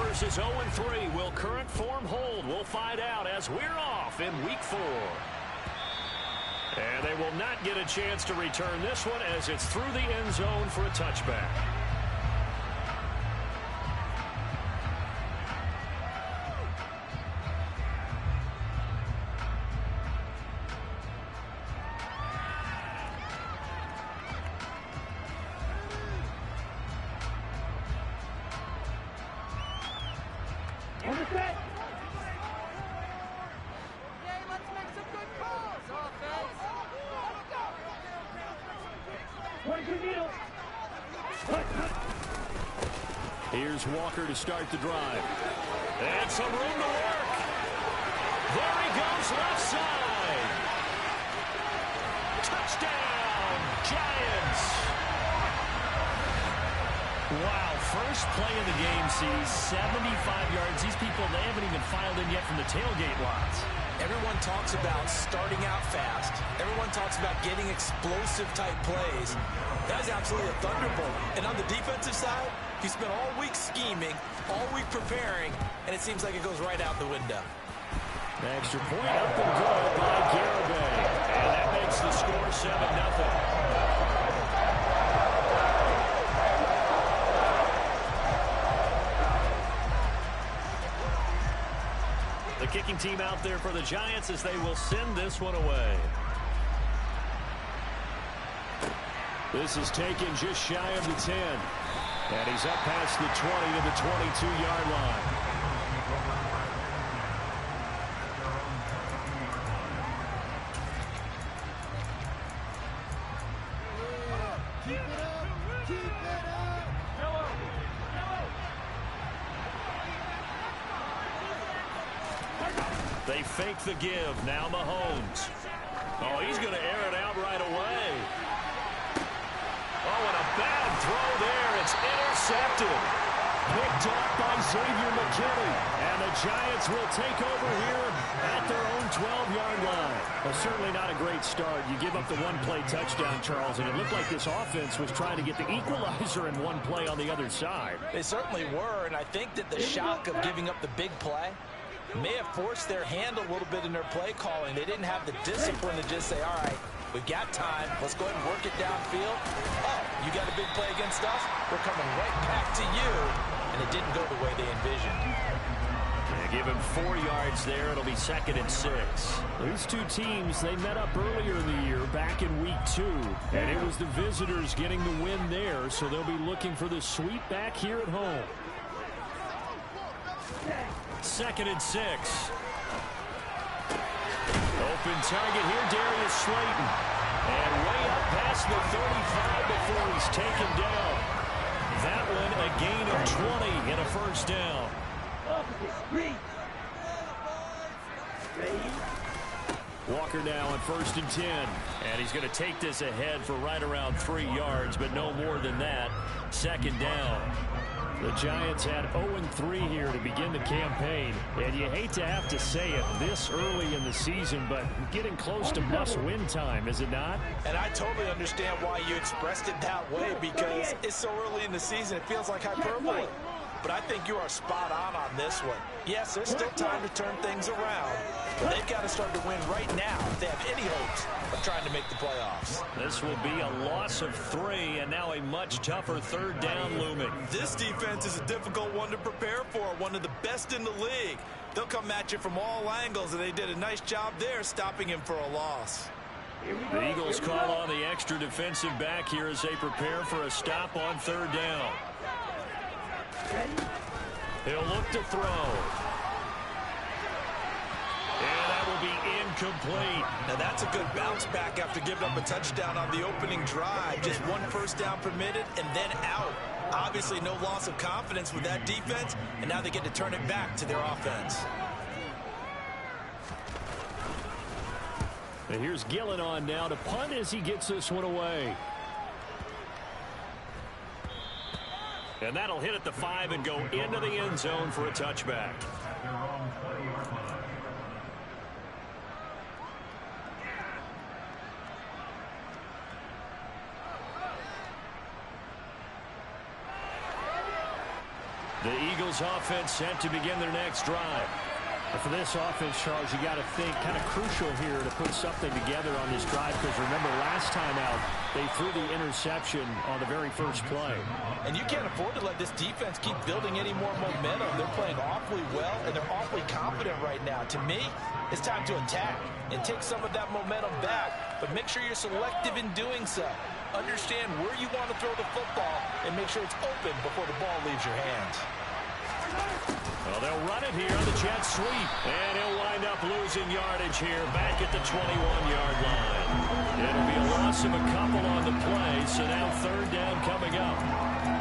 versus 0-3. Will current form hold? We'll find out as we're off in Week 4. And they will not get a chance to return this one as it's through the end zone for a touchback. Here's Walker to start the drive. And some room to work. There he goes, left side. Touchdown, Giants. Wow, first play of the game sees 75 yards. These people, they haven't even filed in yet from the tailgate lots. Everyone talks about starting out fast. Everyone talks about getting explosive-type plays. That's absolutely a thunderbolt. And on the defensive side, he spent all week scheming, all week preparing, and it seems like it goes right out the window. Extra point up and good by Garibay. And that makes the score 7-0. The kicking team out there for the Giants as they will send this one away. This is taken just shy of the 10. And he's up past the 20 to the 22-yard line. Keep it up. Keep it up. They fake the give. Now Mahomes. Oh, he's going to air it out right away. Oh, and a bad throw there. It's intercepted. Picked up by Xavier McKinney. And the Giants will take over here at their own 12-yard line. Well, certainly not a great start. You give up the one-play touchdown, Charles, and it looked like this offense was trying to get the equalizer in one play on the other side. They certainly were, and I think that the shock of giving up the big play may have forced their hand a little bit in their play calling. They didn't have the discipline to just say, all right, we've got time. Let's go ahead and work it downfield. Oh, you got a big play against us? We're coming right back to you. And it didn't go the way they envisioned. They give him 4 yards there. It'll be 2nd and 6. These two teams, they met up earlier in the year, back in week 2. And it was the visitors getting the win there, so they'll be looking for the sweep back here at home. 2nd and 6. Open target here, Darius Slayton. And way up past the 35 before he's taken down. That one a gain of 20 and a first down. Walker now on 1st and 10. And he's going to take this ahead for right around 3 yards, but no more than that. 2nd down. The Giants had 0-3 here to begin the campaign. And you hate to have to say it this early in the season, but getting close to must-win time, is it not? And I totally understand why you expressed it that way, because it's so early in the season, it feels like hyperbole. But I think you are spot on this one. Yes, there's still time to turn things around, but they've got to start to win right now if they have any hopes of trying to make the playoffs. This will be a loss of 3, and now a much tougher 3rd down looming. This defense is a difficult one to prepare for, one of the best in the league. They'll come at you from all angles, and they did a nice job there stopping him for a loss. The Eagles call on the extra defensive back here as they prepare for a stop on 3rd down. He'll look to throw. And that will be incomplete. Now that's a good bounce back after giving up a touchdown on the opening drive. Just 1 first down permitted and then out. Obviously no loss of confidence with that defense, and now they get to turn it back to their offense. And here's Gillen on now to punt as he gets this one away. And that'll hit at the 5 and go into the end zone for a touchback. The Eagles offense set to begin their next drive. And for this offense, Charles, you got to think kind of crucial here to put something together on this drive, because remember last time out they threw the interception on the very first play. And you can't afford to let this defense keep building any more momentum. They're playing awfully well, and they're awfully confident right now. To me, it's time to attack and take some of that momentum back, but make sure you're selective in doing so. Understand where you want to throw the football and make sure it's open before the ball leaves your hands. Well, they'll run it here on the jet sweep, and he'll wind up losing yardage here back at the 21-yard line. It'll be a loss of a couple on the play, so now third down coming up.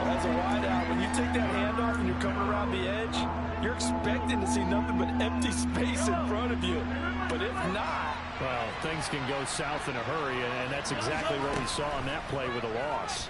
Well, as a wideout, when you take that handoff and you're coming around the edge, you're expecting to see nothing but empty space in front of you. But if not, well, things can go south in a hurry, and that's exactly what we saw in that play with a loss.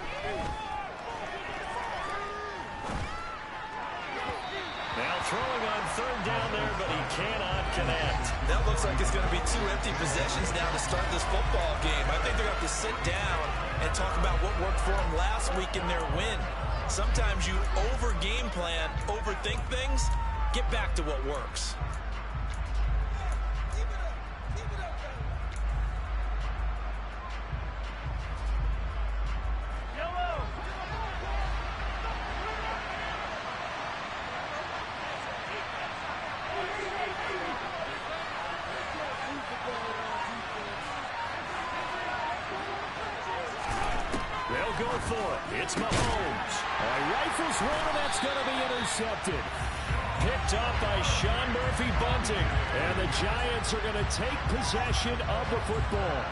Now throwing on third down there, but he cannot connect. That looks like it's going to be 2 empty possessions now to start this football game. I think they're going to have to sit down and talk about what worked for them last week in their win. Sometimes you over-game plan, overthink things. Get back to what works. They'll go for it. It's Mahomes. Rifles one, and that's going to be intercepted. Picked up by Sean Murphy-Bunting. And the Giants are going to take possession of the football.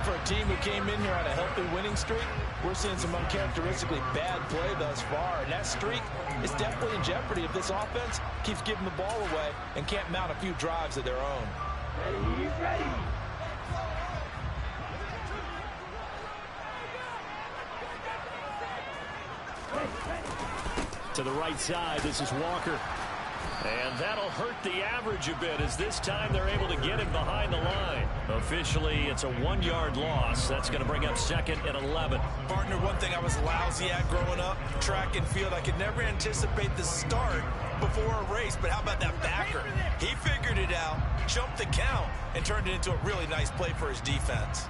For a team who came in here on a healthy winning streak, we're seeing some uncharacteristically bad play thus far. And that streak is definitely in jeopardy if this offense keeps giving the ball away and can't mount a few drives of their own. Ready. To the right side, this is Walker. And that'll hurt the average a bit, as this time they're able to get him behind the line. Officially, it's a 1-yard loss. That's going to bring up 2nd and 11. Partner, one thing I was lousy at growing up, track and field, I could never anticipate the start before a race. But how about that backer? He figured it out, jumped the count, and turned it into a really nice play for his defense.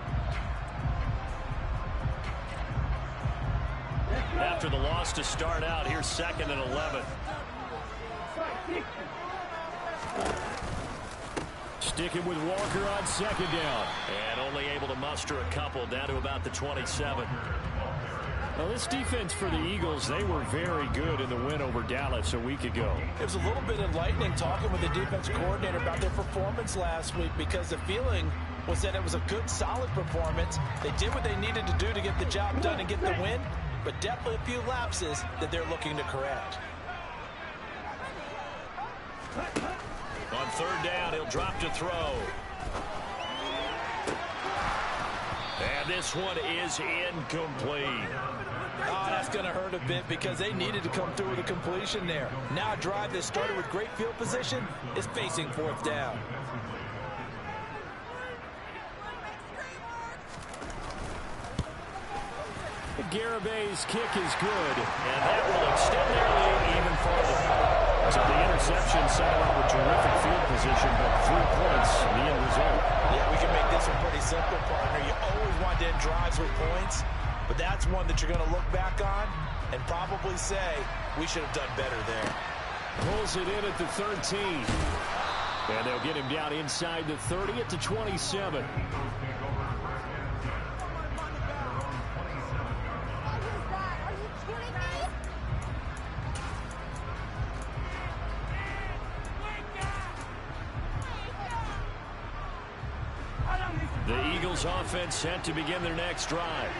After the loss to start out, here's 2nd and 11. Sticking with Walker on 2nd down. And only able to muster a couple down to about the 27. Well, this defense for the Eagles, they were very good in the win over Dallas a week ago. It was a little bit enlightening talking with the defense coordinator about their performance last week, because the feeling was that it was a good, solid performance. They did what they needed to do to get the job done and get the win, but definitely a few lapses that they're looking to correct. On 3rd down, he'll drop to throw. And this one is incomplete. Oh, that's going to hurt a bit, because they needed to come through with a completion there. Now a drive that started with great field position is facing 4th down. Garabay's kick is good. And that will extend their lead even further. So the interception set up with terrific field position, but 3 points, the end result. Yeah, we can make this one pretty simple, partner. You always want to end drives with points, but that's one that you're going to look back on and probably say, we should have done better there. Pulls it in at the 13. And they'll get him down inside the 30 at the 27. The Eagles offense set to begin their next drive.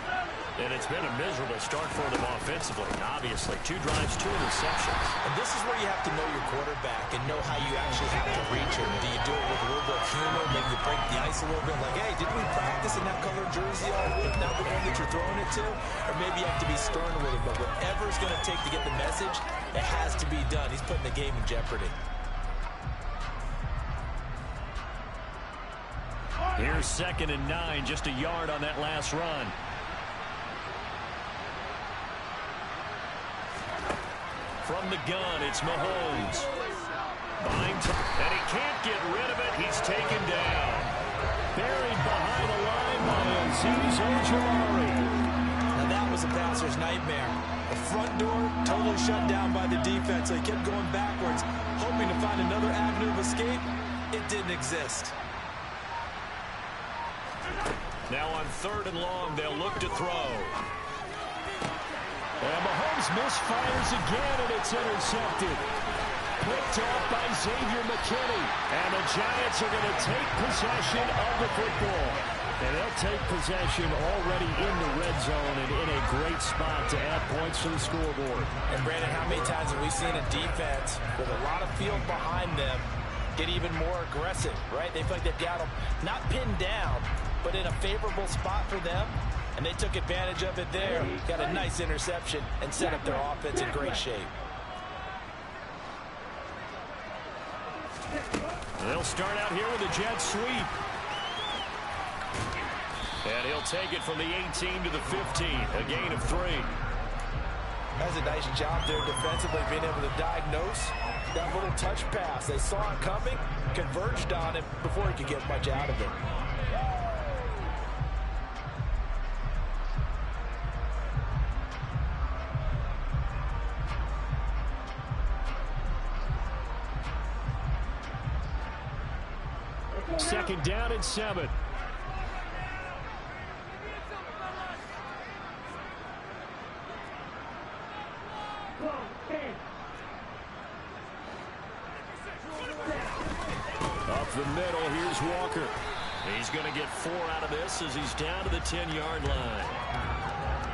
And it's been a miserable start for them offensively. Obviously, 2 drives, 2 interceptions. And this is where you have to know your quarterback and know how you actually have to reach him. Do you do it with a little bit of humor? Maybe you break the ice a little bit, like, hey, didn't we practice in that color jersey all week, not the one that you're throwing it to? Or maybe you have to be stern with him. But whatever it's going to take to get the message, it has to be done. He's putting the game in jeopardy. Here's 2nd and 9, just a yard on that last run. From the gun, it's Mahomes. Behind, and he can't get rid of it. He's taken down. Buried behind the line by Azeez Ojulari. Now that was a passer's nightmare. The front door totally shut down by the defense. So he kept going backwards, hoping to find another avenue of escape. It didn't exist. Now on 3rd and long, they'll look to throw. And Mahomes misfires again, and it's intercepted. Picked off by Xavier McKinney. And the Giants are going to take possession of the football. And they'll take possession already in the red zone and in a great spot to add points to the scoreboard. And Brandon, how many times have we seen a defense with a lot of field behind them get even more aggressive, right? They feel like they've got them not pinned down, but in a favorable spot for them. And they took advantage of it there. Got a nice interception and set up their offense in great shape. They'll start out here with a jet sweep. And he'll take it from the 18 to the 15, a gain of 3. That's a nice job there defensively, being able to diagnose that little touch pass. They saw it coming, converged on it before he could get much out of it. Second down and 7. Up the middle, here's Walker. He's going to get 4 out of this as he's down to the 10-yard line.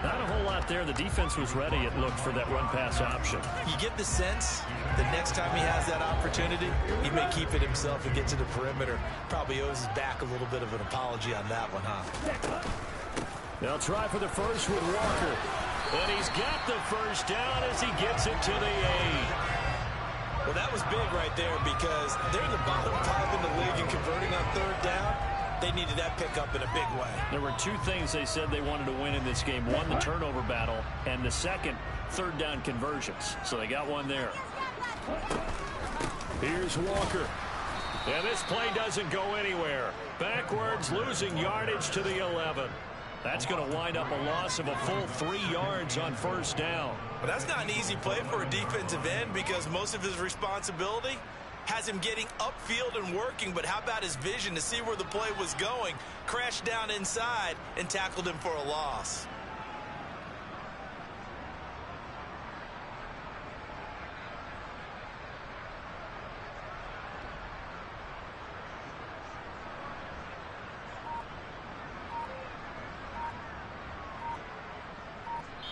Not a whole lot there. The defense was ready, it looked, for that run-pass option. You get the sense the next time he has that opportunity, he may keep it himself and get to the perimeter. Probably owes his back a little bit of an apology on that one, huh? They'll try for the first with Walker. And he's got the first down as he gets it to the 8. Well, that was big right there because they're the bottom 5 in the league and converting on 3rd down. They needed that pickup in a big way. There were 2 things they said they wanted to win in this game. One, the turnover battle, and the second, 3rd down conversions. So they got one there. Here's Walker. And this play doesn't go anywhere. Backwards, losing yardage to the 11. That's going to wind up a loss of a full 3 yards on 1st down. But that's not an easy play for a defensive end because most of his responsibility has him getting upfield and working. But how about his vision to see where the play was going? Crashed down inside and tackled him for a loss.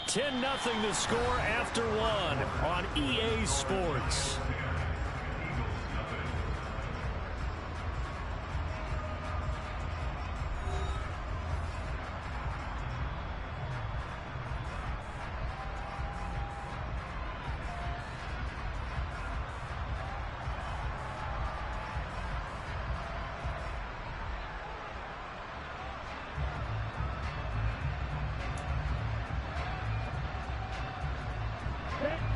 $10-0 the score after 1 on EA Sports.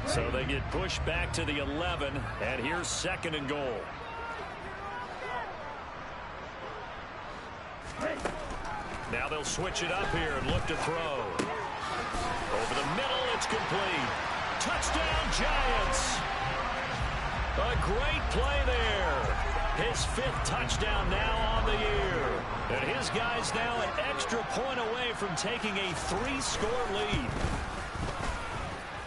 So they get pushed back to the 11, and here's 2nd and goal. Now they'll switch it up here and look to throw. Over the middle, it's complete. Touchdown, Giants! A great play there. His 5th touchdown now on the year. And his guys now an extra point away from taking a 3-score lead.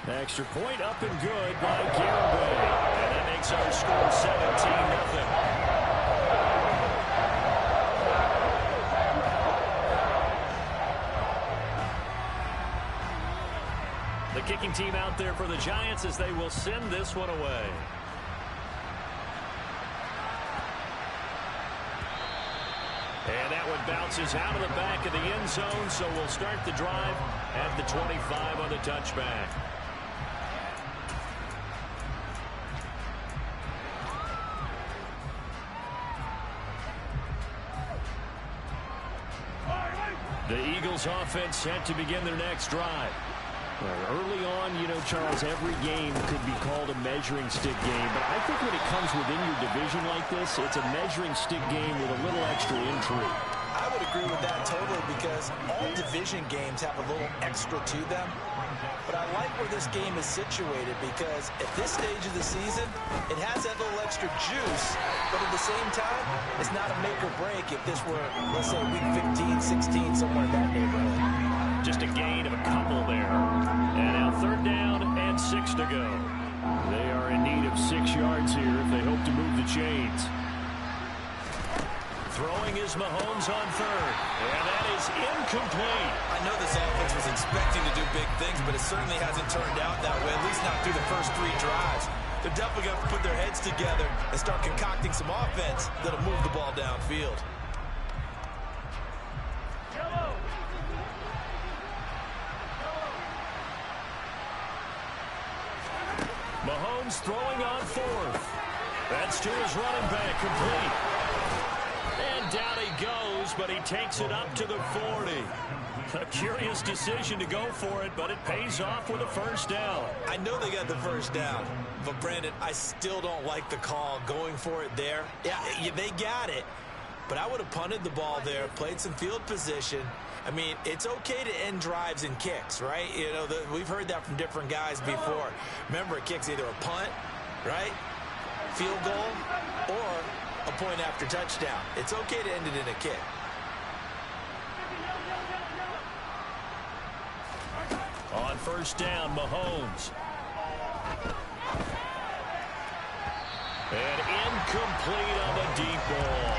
Extra point up and good by Garibay. And that makes our score 17-0. The kicking team out there for the Giants as they will send this one away. And that one bounces out of the back of the end zone, so we'll start the drive at the 25 on the touchback. The Eagles offense set to begin their next drive. Well, early on, you know, Charles, every game could be called a measuring stick game. But I think when it comes within your division like this, it's a measuring stick game with a little extra intrigue. I would agree with that totally because all division games have a little extra to them. But I like where this game is situated because at this stage of the season, it has that little extra juice. But at the same time, it's not a make or break if this were, let's say, week 15, 16, somewhere in that neighborhood. Just a gain of a couple there. And now 3rd down and 6 to go. They are in need of 6 yards here if they hope to move the chains. Throwing is Mahomes on 3rd. And that is incomplete. I know this offense was expecting to do big things, but it certainly hasn't turned out that way, at least not through the first 3 drives. They're definitely going to put their heads together and start concocting some offense that'll move the ball downfield. Mahomes throwing on 4th. That's to his running back, complete. And down he goes, but he takes it up to the 40. A curious decision to go for it, but it pays off with a 1st down. I know they got the 1st down, but Brandon, I still don't like the call going for it there. Yeah, they got it, but I would have punted the ball there, played some field position. I mean, it's okay to end drives and kicks, right? You know, we've heard that from different guys before. Remember, a kick's either a punt, right, field goal, or a point after touchdown. It's okay to end it in a kick. On 1st down, Mahomes. And incomplete on the deep ball.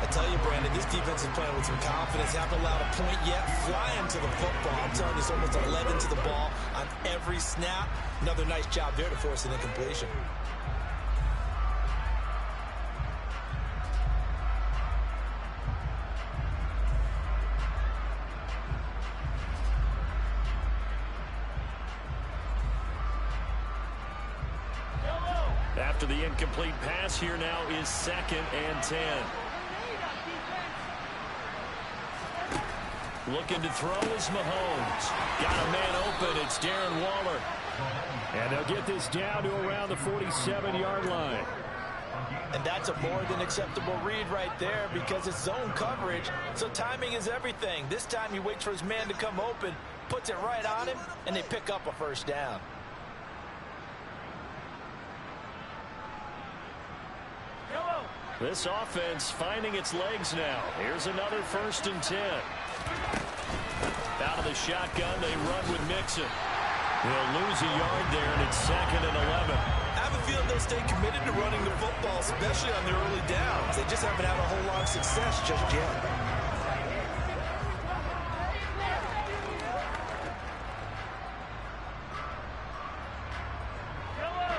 I tell you, Brandon, this defense is playing with some confidence. Haven't allowed a point yet. Flying to the football. I'm telling you, it's almost 11 to the ball on every snap. Another nice job there to force an incompletion. After the incomplete pass, here now is 2nd and 10. Looking to throw is Mahomes. Got a man open. It's Darren Waller. And they'll get this down to around the 47-yard line. And that's a more than acceptable read right there because it's zone coverage, so timing is everything. This time he waits for his man to come open, puts it right on him, and they pick up a 1st down. This offense finding its legs now. Here's another 1st and 10. Out of the shotgun, they run with Mixon. They'll lose a yard there, and it's 2nd and 11. I have a feeling they'll stay committed to running the football, especially on their early downs. They just haven't had a whole lot of success just yet.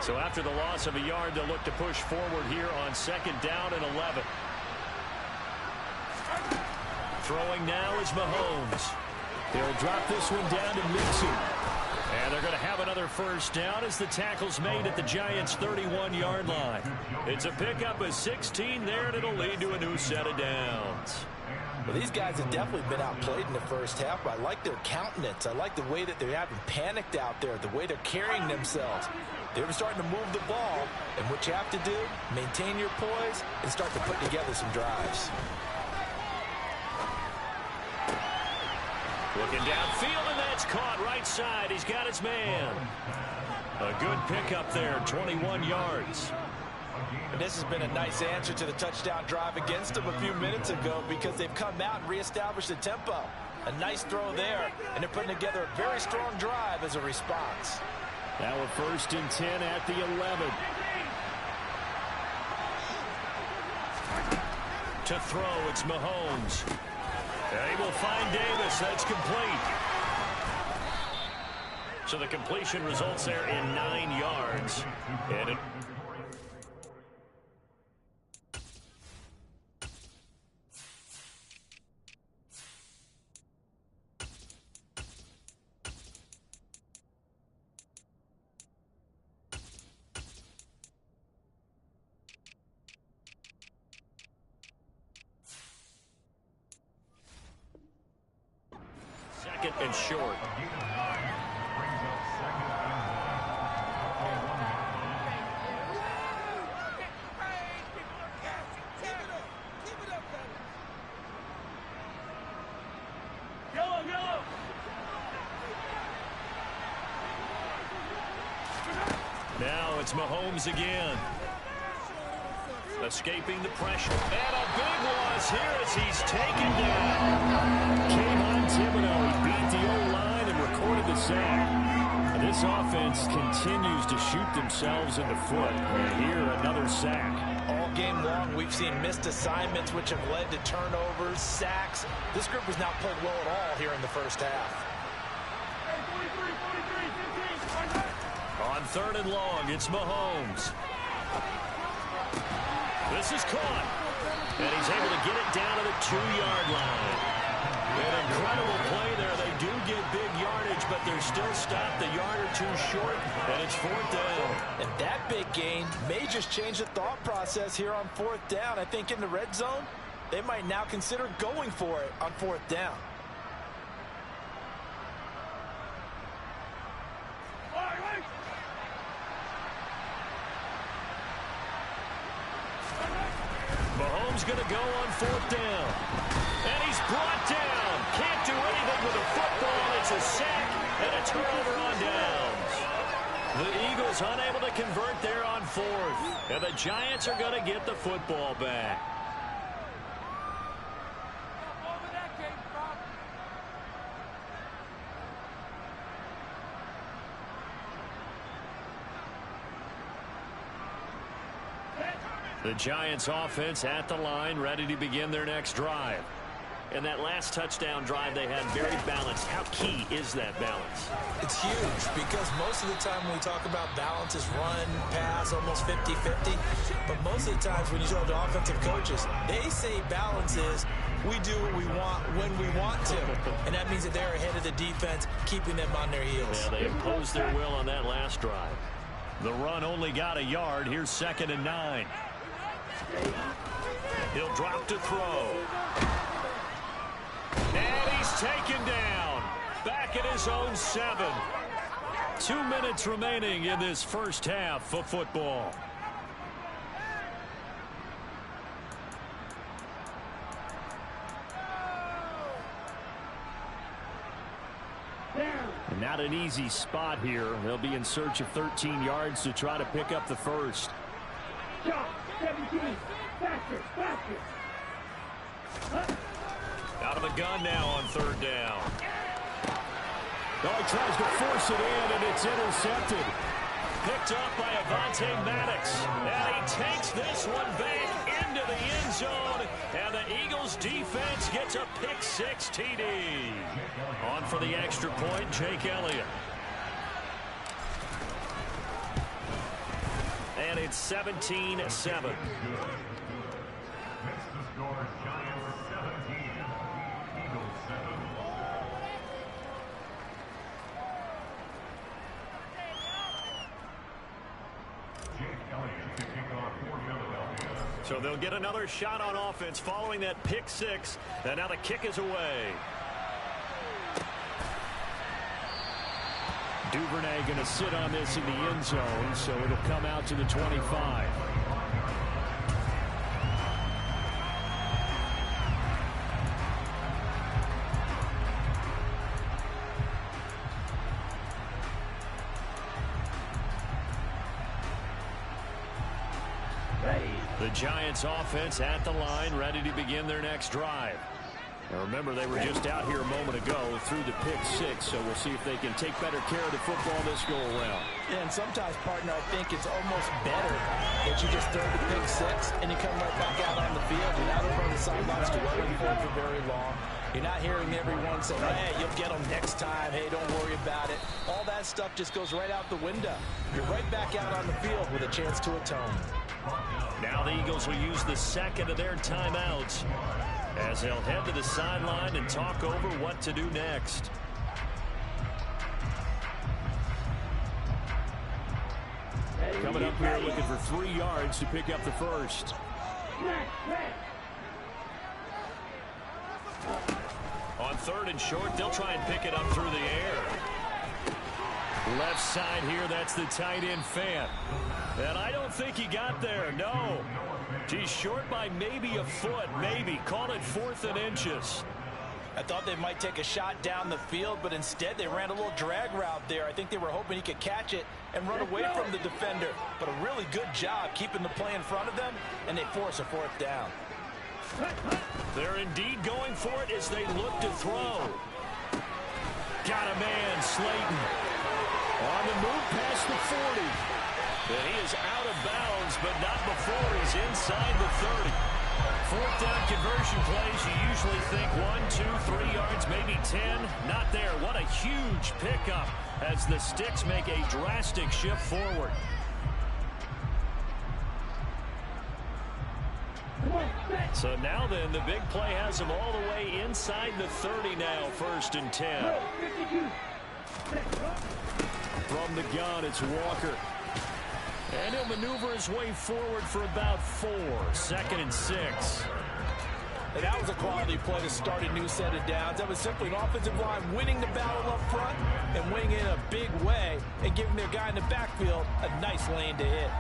So after the loss of a yard, they'll look to push forward here on 2nd down and 11. Throwing now is Mahomes. They'll drop this one down to Mixon. And they're going to have another 1st down as the tackle's made at the Giants' 31-yard line. It's a pickup of 16 there, and it'll lead to a new set of downs. Well, these guys have definitely been outplayed in the 1st half, but I like their countenance. I like the way that they haven't panicked out there, the way they're carrying themselves. They're starting to move the ball, and what you have to do, maintain your poise and start to put together some drives. Looking downfield, and that's caught right side. He's got his man. A good pickup there, 21 yards. And this has been a nice answer to the touchdown drive against them a few minutes ago because they've come out and reestablished the tempo. A nice throw there, and they're putting together a very strong drive as a response. Now a 1st and 10 at the 11. To throw, it's Mahomes. And he will find Davis. That's complete. So the completion results there in 9 yards. And it and short. It's Mahomes again. Escaping the pressure. And a big loss here as he's taken down. Came on Thibodeau. He beat the O-line and recorded the sack. And this offense continues to shoot themselves in the foot. And here, another sack. All game long, we've seen missed assignments, which have led to turnovers, sacks. This group has not played well at all here in the first half. On 3rd and long, it's Mahomes. This is caught. And he's able to get it down to the 2-yard line. An incredible play there. They do get big yardage, but they're still stopped a yard or two short, and it's 4th down. And that big gain may just change the thought process here on 4th down. I think in the red zone, they might now consider going for it on 4th down. Mahomes going to go on 4th down. And he's brought down. Can't do anything with a football. It's a sack and a turnover on downs. The Eagles unable to convert there on 4th. And the Giants are going to get the football back. The Giants offense at the line, ready to begin their next drive. And that last touchdown drive they had very balanced. How key is that balance? It's huge because most of the time when we talk about balance is run, pass, almost 50-50. But most of the times when you talk to offensive coaches, they say balance is we do what we want when we want to. And that means that they're ahead of the defense, keeping them on their heels. Yeah, they imposed their will on that last drive. The run only got a yard. Here's 2nd and 9. He'll drop to throw. And he's taken down. Back at his own 7. 2 minutes remaining in this first half of football. And not an easy spot here. They'll be in search of 13 yards to try to pick up the first. 17. Faster, faster. Out of the gun now on 3rd down. Oh, he tries to force it in, and it's intercepted. Picked up by Avonte Maddox. And he takes this one back into the end zone. And the Eagles defense gets a pick-6 TD. On for the extra point, Jake Elliott. And it's 17-7. So they'll get another shot on offense following that pick-6. And now the kick is away. Duvernay going to sit on this in the end zone, so it'll come out to the 25. The Giants offense at the line, ready to begin their next drive. Now remember, they were just out here a moment ago through the pick-6, so we'll see if they can take better care of the football this go-around. Yeah, and sometimes, partner, I think it's almost better that you just throw the pick-6 and you come right back out on the field. You're not over on the sidelines dwelling for it for very long. You're not hearing everyone say, hey, you'll get them next time. Hey, don't worry about it. All that stuff just goes right out the window. You're right back out on the field with a chance to atone. Now the Eagles will use the second of their timeouts as they'll head to the sideline and talk over what to do next. Coming up here looking for 3 yards to pick up the first. On 3rd and short, they'll try and pick it up through the air. Left side here, that's the tight end Fan. And I don't think he got there, no. He's short by maybe a foot, maybe. Call it 4th and inches. I thought they might take a shot down the field, but instead they ran a little drag route there. I think they were hoping he could catch it and run away from the defender. But a really good job keeping the play in front of them, and they force a fourth down. They're indeed going for it as they look to throw. Got a man, Slayton. On the move past the 40. And he is out of bounds, but not before he's inside the 30. Fourth down conversion plays, you usually think 1, 2, 3 yards, maybe 10. Not there. What a huge pickup as the Sticks make a drastic shift forward. So now then, the big play has them all the way inside the 30 now, 1st and 10. From the gun, it's Walker. And he'll maneuver his way forward for about 4. 2nd and 6. And that was a quality play to start a new set of downs. That was simply an offensive line winning the battle up front and winning in a big way and giving their guy in the backfield a nice lane to hit.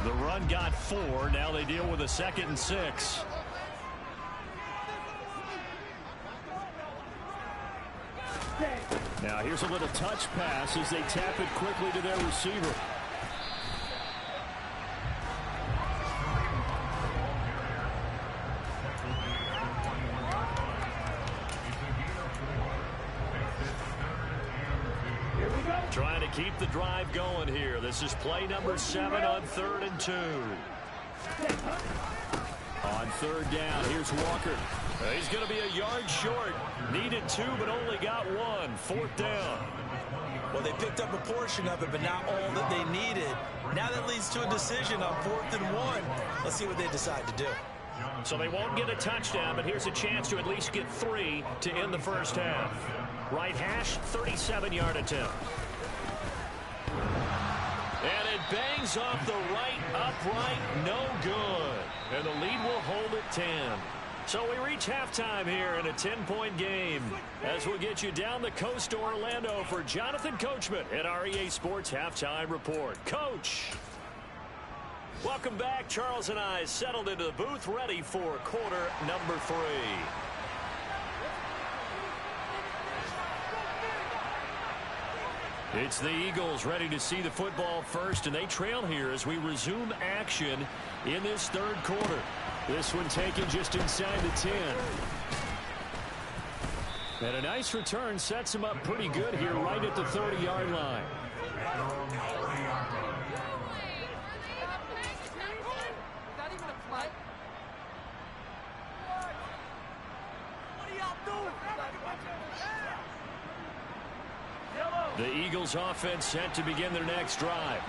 The run got 4. Now they deal with a 2nd and 6. Now here's a little touch pass as they tap it quickly to their receiver. Trying to keep the drive going here. This is play number 7 on 3rd and 2. On 3rd down, here's Walker. He's going to be a yard short. Needed 2, but only got 1. 4th down. Well, they picked up a portion of it, but not all that they needed. Now that leads to a decision on 4th and 1. Let's see what they decide to do. So they won't get a touchdown, but here's a chance to at least get 3 to end the first half. Right hash, 37-yard attempt. And it bangs off the right upright, no good. And the lead will hold at 10. So we reach halftime here in a 10-point game as we'll get you down the coast to Orlando for Jonathan Coachman at our EA Sports Halftime Report. Coach! Welcome back. Charles and I settled into the booth ready for quarter number 3. It's the Eagles ready to see the football first, and they trail here as we resume action in this 3rd quarter. This one taken just inside the 10. And a nice return sets him up pretty good here right at the 30-yard line. The Eagles offense set to begin their next drive.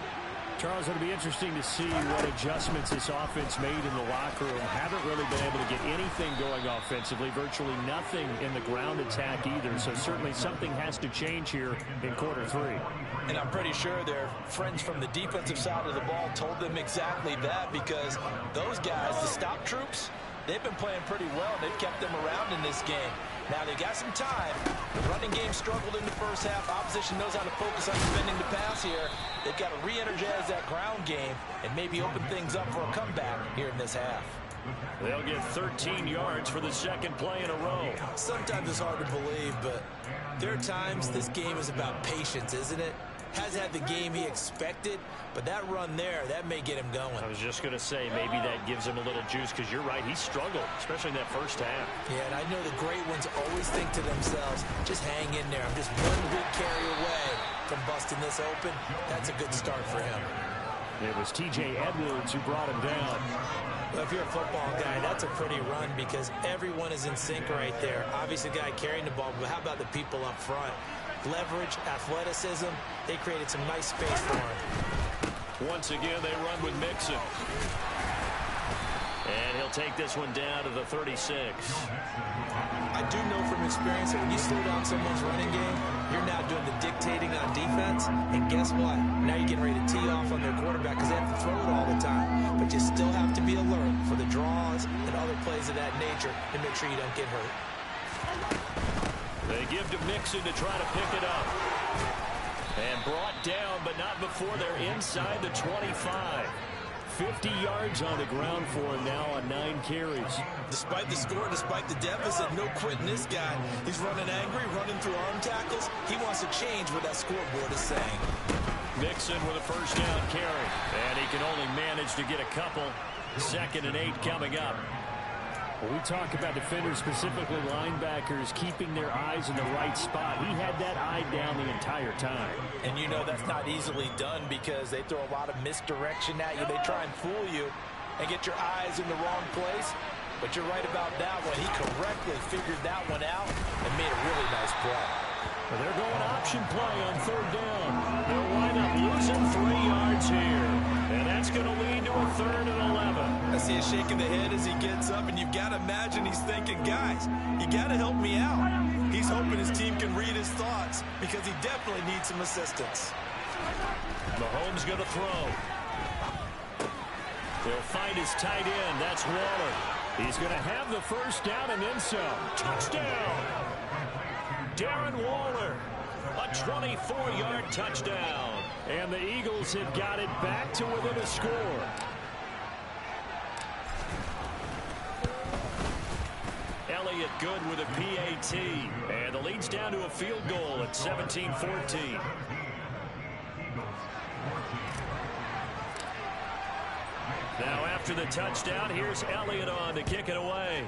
Charles, it'll be interesting to see what adjustments this offense made in the locker room. Haven't really been able to get anything going offensively. Virtually nothing in the ground attack either. So certainly something has to change here in quarter 3. And I'm pretty sure their friends from the defensive side of the ball told them exactly that, because those guys, the stop troops, they've been playing pretty well. They've kept them around in this game. Now they got some time. The running game struggled in the first half. Opposition knows how to focus on defending the pass here. They've got to re-energize that ground game and maybe open things up for a comeback here in this half. They'll get 13 yards for the 2nd play in a row. Sometimes it's hard to believe, but there are times this game is about patience, isn't it? Has had the game he expected, but that run there, that may get him going. I was just going to say, maybe that gives him a little juice, because you're right, he struggled, especially in that first half. Yeah, and I know the great ones always think to themselves, just hang in there. I'm just one big carry away from busting this open. That's a good start for him. It was T.J. Edwards who brought him down. Well, if you're a football guy, that's a pretty run, because everyone is in sync right there. Obviously, the guy carrying the ball, but how about the people up front? Leverage, athleticism, they created some nice space for him. Once again, they run with Mixon. And he'll take this one down to the 36. I do know from experience that when you slow down someone's running game, you're now doing the dictating on defense. And guess what? Now you're getting ready to tee off on their quarterback because they have to throw it all the time. But you still have to be alert for the draws and other plays of that nature to make sure you don't get hurt. They give to Mixon to try to pick it up. And brought down, but not before they're inside the 25. 50 yards on the ground for him now on 9 carries. Despite the score, despite the deficit, no quitting this guy. He's running angry, running through arm tackles. He wants to change what that scoreboard is saying. Mixon with a first down carry. And he can only manage to get a couple. 2nd and 8 coming up. When we talk about defenders, specifically linebackers, keeping their eyes in the right spot, he had that eye down the entire time. And you know that's not easily done because they throw a lot of misdirection at you. They try and fool you and get your eyes in the wrong place. But you're right about that one. He correctly figured that one out and made a really nice play. Well, they're going option play on 3rd down. They'll wind up losing 3 yards here. And that's going to lead to a 3rd and 11. I see him shaking the head as he gets up, and you've got to imagine he's thinking, guys, you got to help me out. He's hoping his team can read his thoughts because he definitely needs some assistance. Mahomes going to throw. They'll find his tight end. That's Waller. He's going to have the first down and then some. Touchdown! Darren Waller, a 24-yard touchdown. And the Eagles have got it back to within a score. Elliott good with a PAT. And the lead's down to a field goal at 17-14. Now after the touchdown, here's Elliott on to kick it away.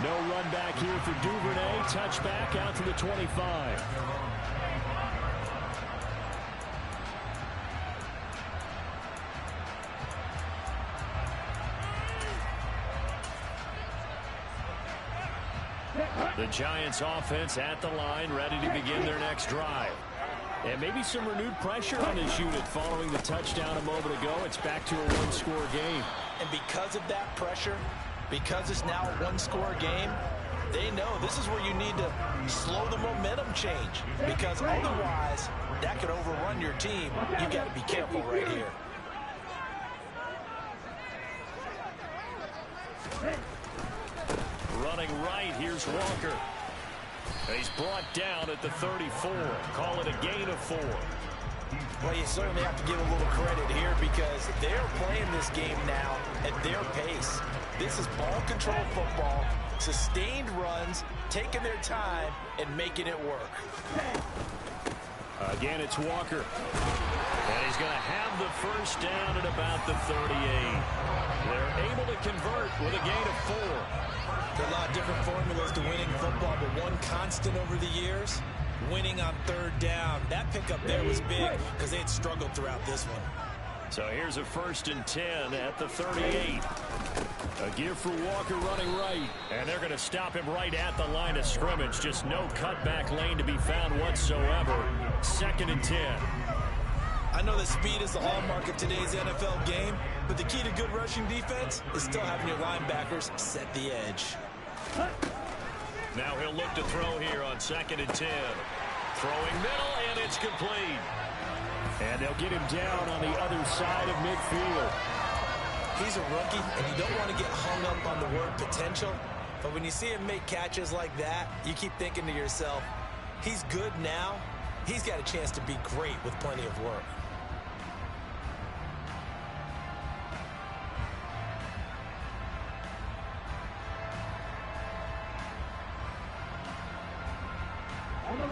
No run back here for Duvernay. Touchback out to the 25. The Giants offense at the line, ready to begin their next drive. And maybe some renewed pressure on this unit following the touchdown a moment ago. It's back to a one-score game. And because of that pressure, because it's now a one-score game, they know this is where you need to slow the momentum change. Because otherwise, that could overrun your team. You've got to be careful right here. Running right, here's Walker. He's brought down at the 34. Call it a gain of 4. Well, you certainly have to give a little credit here because they're playing this game now at their pace. This is ball control football, sustained runs, taking their time, and making it work. Again, it's Walker. And he's going to have the first down at about the 38. They're able to convert with a gain of 4. There are a lot of different formulas to winning football, but one constant over the years, winning on 3rd down. That pickup there was big because they had struggled throughout this one. So here's a 1st and 10 at the 38. A give for Walker running right. And they're going to stop him right at the line of scrimmage. Just no cutback lane to be found whatsoever. 2nd and 10. I know that speed is the hallmark of today's NFL game, but the key to good rushing defense is still having your linebackers set the edge. Now he'll look to throw here on 2nd and 10. Throwing middle, and it's complete. And they'll get him down on the other side of midfield. He's a rookie, and you don't want to get hung up on the word potential. But when you see him make catches like that, you keep thinking to yourself, he's good now. He's got a chance to be great with plenty of work.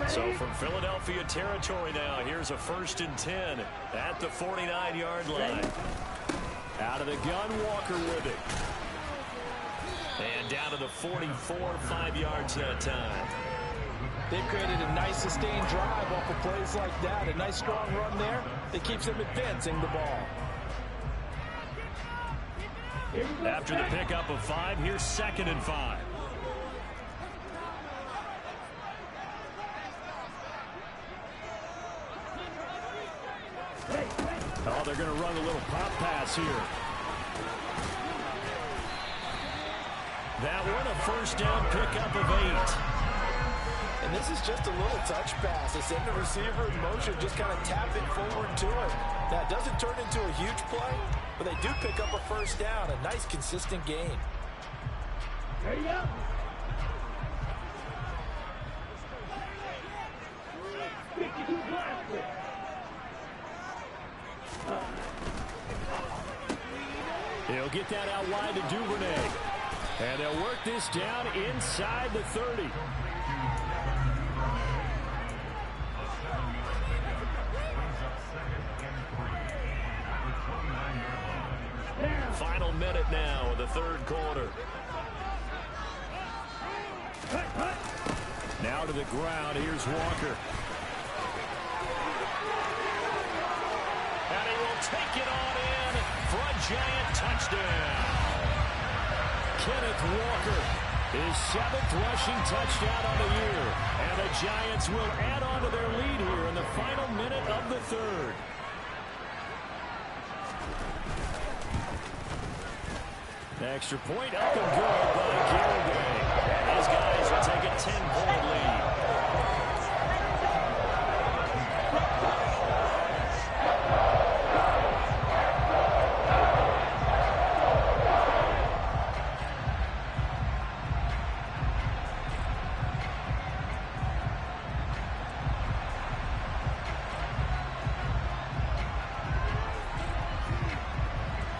So from Philadelphia territory now, here's a 1st and 10 at the 49-yard line. Out of the gun, Walker with it. And down to the 44, 5 yards that time. They've created a nice sustained drive off of plays like that. A nice strong run there that keeps them advancing the ball. After the pickup of 5, here's 2nd and 5. Oh, they're going to run a little pop pass here. That one, a first down pickup of 8. And this is just a little touch pass. They send the receiver in motion, just kind of tap it forward to him. Now, it doesn't turn into a huge play, but they do pick up a first down. A nice, consistent gain. There you go. get that out wide to Duvernay. And they'll work this down inside the 30. Final minute now of the third quarter. Now to the ground. Here's Walker. And he will take it on in for a Giant touchdown. Kenneth Walker, his 7th rushing touchdown on the year. And the Giants will add on to their lead here in the final minute of the third. Extra point up and good by Gilday. And his guys will take a 10-point lead.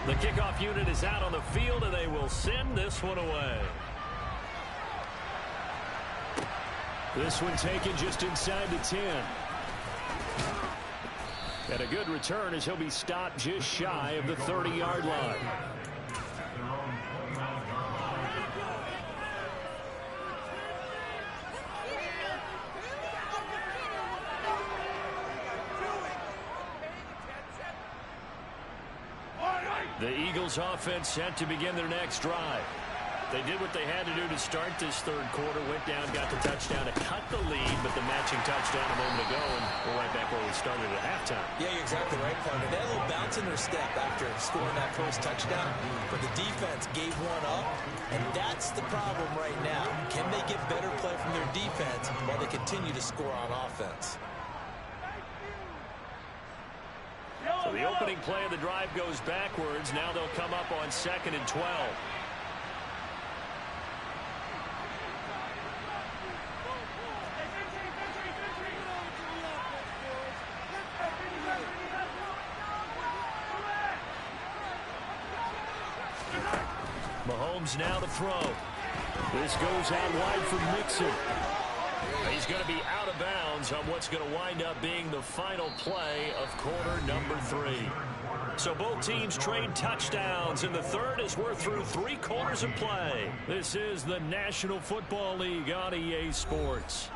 The kickoff unit is out on the field, and they will send this one away. This one taken just inside the 10. And a good return as he'll be stopped just shy of the 30-yard line. The Eagles offense set to begin their next drive. They did what they had to do to start this third quarter. Went down, got the touchdown to cut the lead, but the matching touchdown a moment ago, and we're right back where we started at halftime. Yeah, you're exactly right, partner. They had a little bounce in their step after scoring that first touchdown, but the defense gave one up, and that's the problem right now. Can they get better play from their defense while they continue to score on offense? So the opening play of the drive goes backwards. Now they'll come up on 2nd and 12. Mahomes now to throw. This goes out wide for Mixon. He's going to be out of bounds on what's going to wind up being the final play of quarter number 3. So both teams trade touchdowns in the third as we're through 3 quarters of play. This is the National Football League on EA Sports.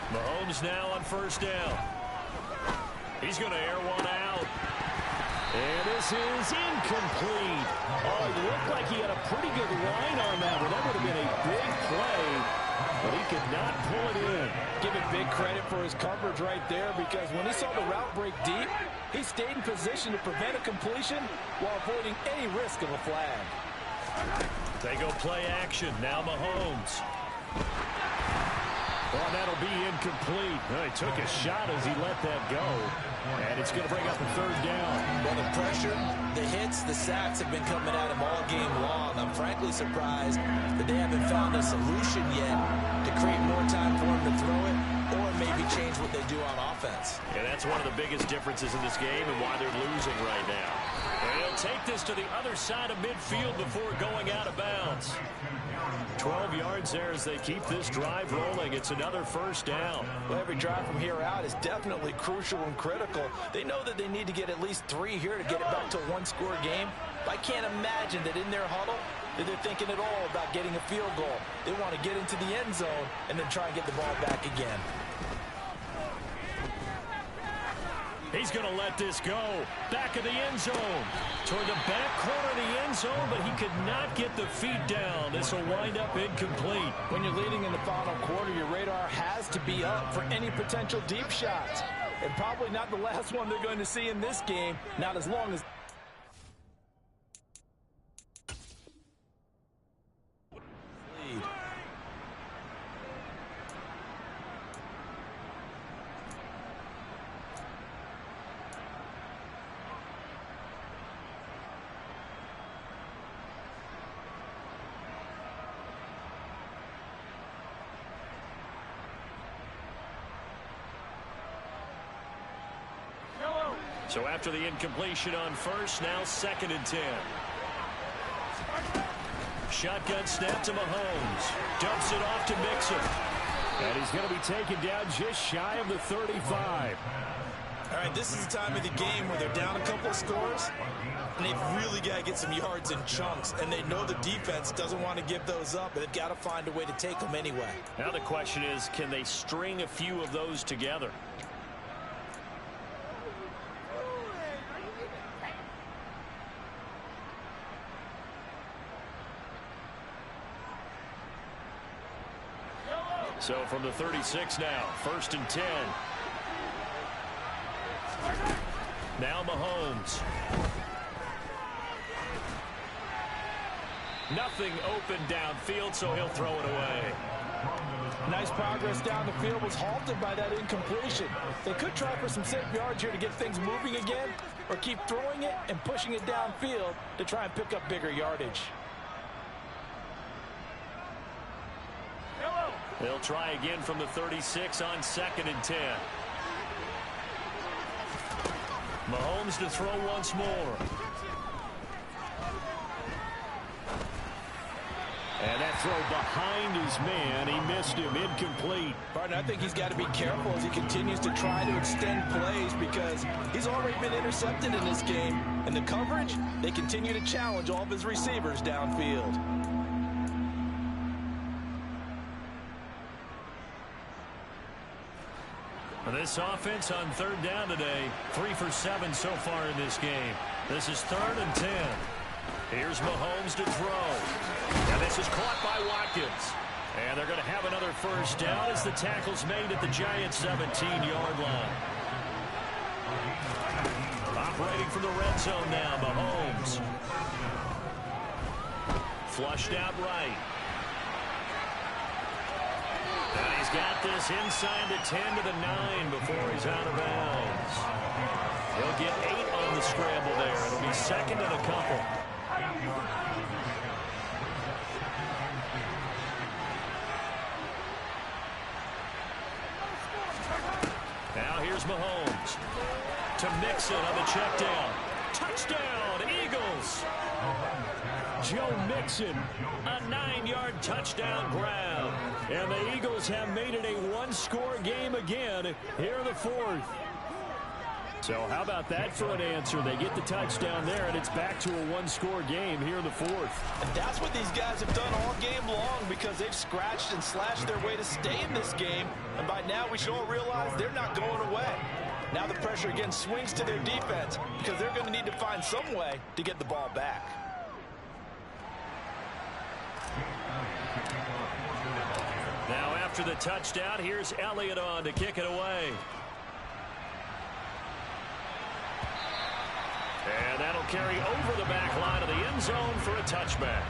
Mahomes now on first down. He's going to air one out. And this is incomplete. Oh, it looked like he had a pretty good line on that one. That would have been a big play, but he could not pull it in. Give it big credit for his coverage right there, because when he saw the route break deep, he stayed in position to prevent a completion while avoiding any risk of a flag. They go play action. Now Mahomes. Well, that'll be incomplete. Well, he took a shot as he let that go. And it's going to bring up a third down. Well, the pressure, the hits, the sacks have been coming at him all game long. I'm frankly surprised that they haven't found a solution yet to create more time for him to throw it, or maybe change what they do on offense. Yeah, that's one of the biggest differences in this game and why they're losing right now. And he'll take this to the other side of midfield before going out of bounds. 12 yards there as they keep this drive rolling. It's another first down. Well, every drive from here out is definitely crucial and critical. They know that they need to get at least 3 here to get it back to a one-score game. I can't imagine that in their huddle that they're thinking at all about getting a field goal. They want to get into the end zone and then try and get the ball back again. He's going to let this go. Back of the end zone. Toward the back corner of the end zone, but he could not get the feet down. This will wind up incomplete. When you're leading in the final quarter, your radar has to be up for any potential deep shots. and probably not the last one they're going to see in this game, not as long as... lead. So after the incompletion on first, now 2nd and 10. Shotgun snap to Mahomes. Dumps it off to Mixon. And he's going to be taken down just shy of the 35. All right, this is the time of the game where they're down a couple of scores, and they've really got to get some yards in chunks, and they know the defense doesn't want to give those up, but they've got to find a way to take them anyway. Now the question is, can they string a few of those together? So from the 36 now, 1st and 10. Now Mahomes. Nothing open downfield, so he'll throw it away. Nice progress down the field, was halted by that incompletion. They could try for some safe yards here to get things moving again, or keep throwing it and pushing it downfield to try and pick up bigger yardage. They'll try again from the 36 on 2nd and 10. Mahomes to throw once more. And that throw behind his man. He missed him. Incomplete. Partner, I think he's got to be careful as he continues to try to extend plays because he's already been intercepted in this game. And the coverage, they continue to challenge all of his receivers downfield. This offense on 3rd down today, 3 for 7 so far in this game. This is 3rd and 10. Here's Mahomes to throw. And this is caught by Watkins. And they're going to have another first down as the tackle's made at the Giants' 17-yard line. Operating from the red zone now, Mahomes. Flushed out right. And he's got this inside the 10 to the 9 before he's out of bounds. He'll get 8 on the scramble there. It'll be 2nd and a couple. Now here's Mahomes to Mixon on the check down. Touchdown, Eagles. Joe Mixon, A 9-yard touchdown grab. and the Eagles have made it a one-score game again here in the 4th. So how about that for an answer? They get the touchdown there, and it's back to a one-score game here in the 4th. And that's what these guys have done all game long because they've scratched and slashed their way to stay in this game. And by now, we should all realize they're not going away. Now the pressure again swings to their defense because they're going to need to find some way to get the ball back. Now after the touchdown, here's Elliott on to kick it away. And that'll carry over the back line of the end zone for a touchback.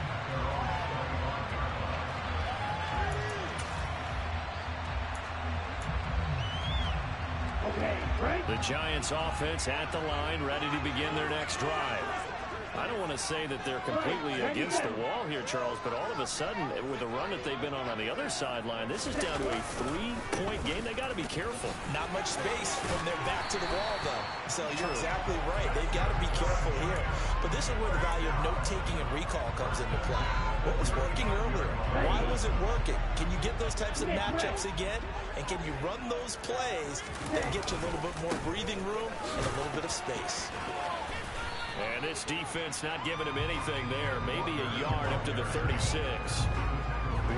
The Giants offense at the line, ready to begin their next drive. I don't want to say that they're completely against the wall here, Charles, but all of a sudden, with the run that they've been on the other sideline, this is down to a 3-point game. They got to be careful. Not much space from their back to the wall, though. So you're exactly right. They've got to be careful here. But this is where the value of note-taking and recall comes into play. What was working earlier? Why was it working? Can you get those types of matchups again? And can you run those plays that get you a little bit more breathing room and a little bit of space? And this defense not giving him anything there. Maybe a yard up to the 36.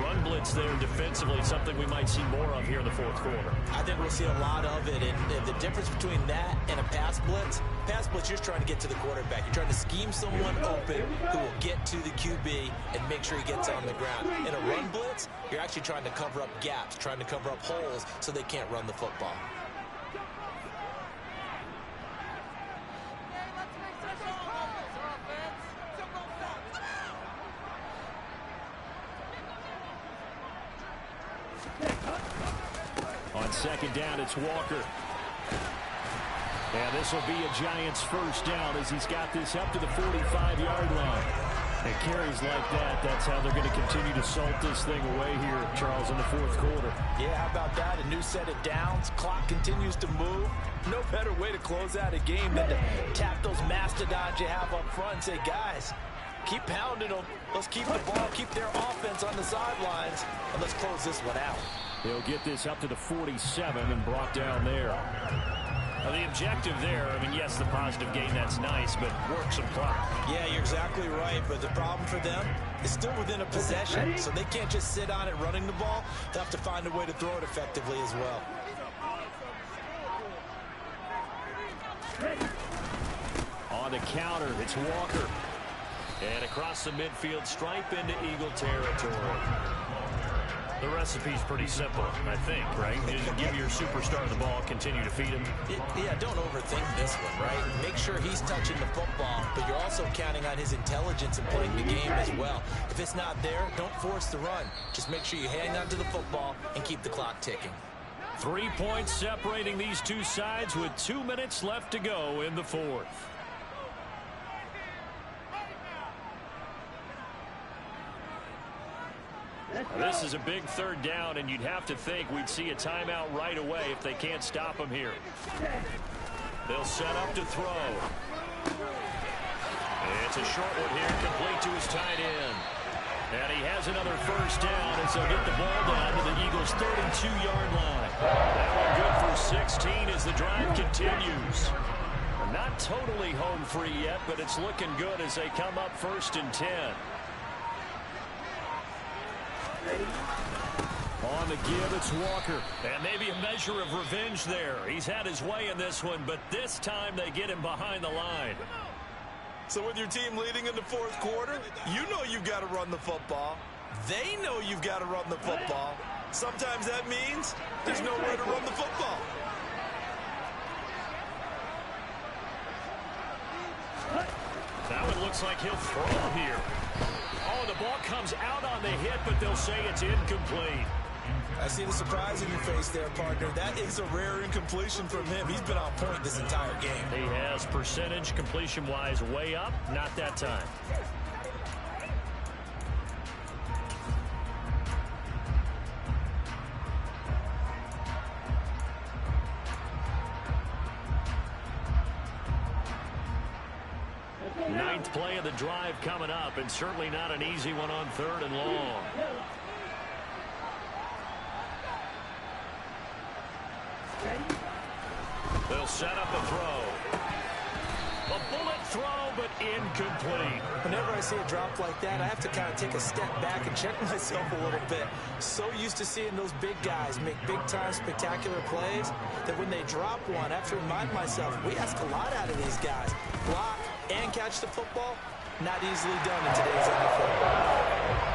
Run blitz there defensively, something we might see more of here in the 4th quarter. I think we'll see a lot of it. And the difference between that and a pass blitz, you're just trying to get to the quarterback. You're trying to scheme someone open who will get to the QB and make sure he gets on the ground. In a run blitz, you're actually trying to cover up gaps, trying to cover up holes so they can't run the football. On second down, it's Walker. And this will be a Giants first down as he's got this up to the 45-yard line. And carries like that, that's how they're going to continue to salt this thing away here, Charles, in the fourth quarter. Yeah, how about that? A new set of downs. Clock continues to move. No better way to close out a game than to tap those mastodons you have up front and say, guys, keep pounding them. Let's keep the ball, keep their offense on the sidelines, and let's close this one out. They'll get this up to the 47 and brought down there. Now, the objective there, I mean, yes, the positive gain, that's nice, but work some clock. Yeah, you're exactly right, but the problem for them is still within a possession, so they can't just sit on it running the ball. They'll have to find a way to throw it effectively as well. On the counter, it's Walker. And across the midfield stripe into Eagle territory. The recipe's pretty simple, I think, right? Just give your superstar the ball, continue to feed him. Yeah, don't overthink this one, right? Make sure he's touching the football, but you're also counting on his intelligence in playing the game as well. If it's not there, don't force the run. Just make sure you hang on to the football and keep the clock ticking. 3 points separating these two sides with 2 minutes left to go in the fourth. This is a big third down, and you'd have to think we'd see a timeout right away if they can't stop him here. They'll set up to throw. It's a short one here, complete to his tight end. And he has another first down as they'll get the ball down to the Eagles' 32-yard line. That one good for 16 as the drive continues. Not totally home free yet, but it's looking good as they come up 1st and 10. On the give, it's Walker. And maybe a measure of revenge there. He's had his way in this one, but this time they get him behind the line. So with your team leading in the fourth quarter, you know you've got to run the football. They know you've got to run the football. Sometimes that means there's nowhere to run the football. That one looks like he'll throw here. Oh, the ball comes out on the hit, but they'll say it's incomplete. I see the surprise in your face there, partner. That is a rare incompletion from him. He's been on point this entire game. He has percentage completion-wise way up. Not that time. Ninth play of the drive coming up, and certainly not an easy one on 3rd and long. They'll set up a throw. A bullet throw, but incomplete. Whenever I see a drop like that, I have to kind of take a step back and check myself a little bit. So used to seeing those big guys make big-time spectacular plays that when they drop one, I have to remind myself, we ask a lot out of these guys. Block and catch the football, not easily done in today's NFL.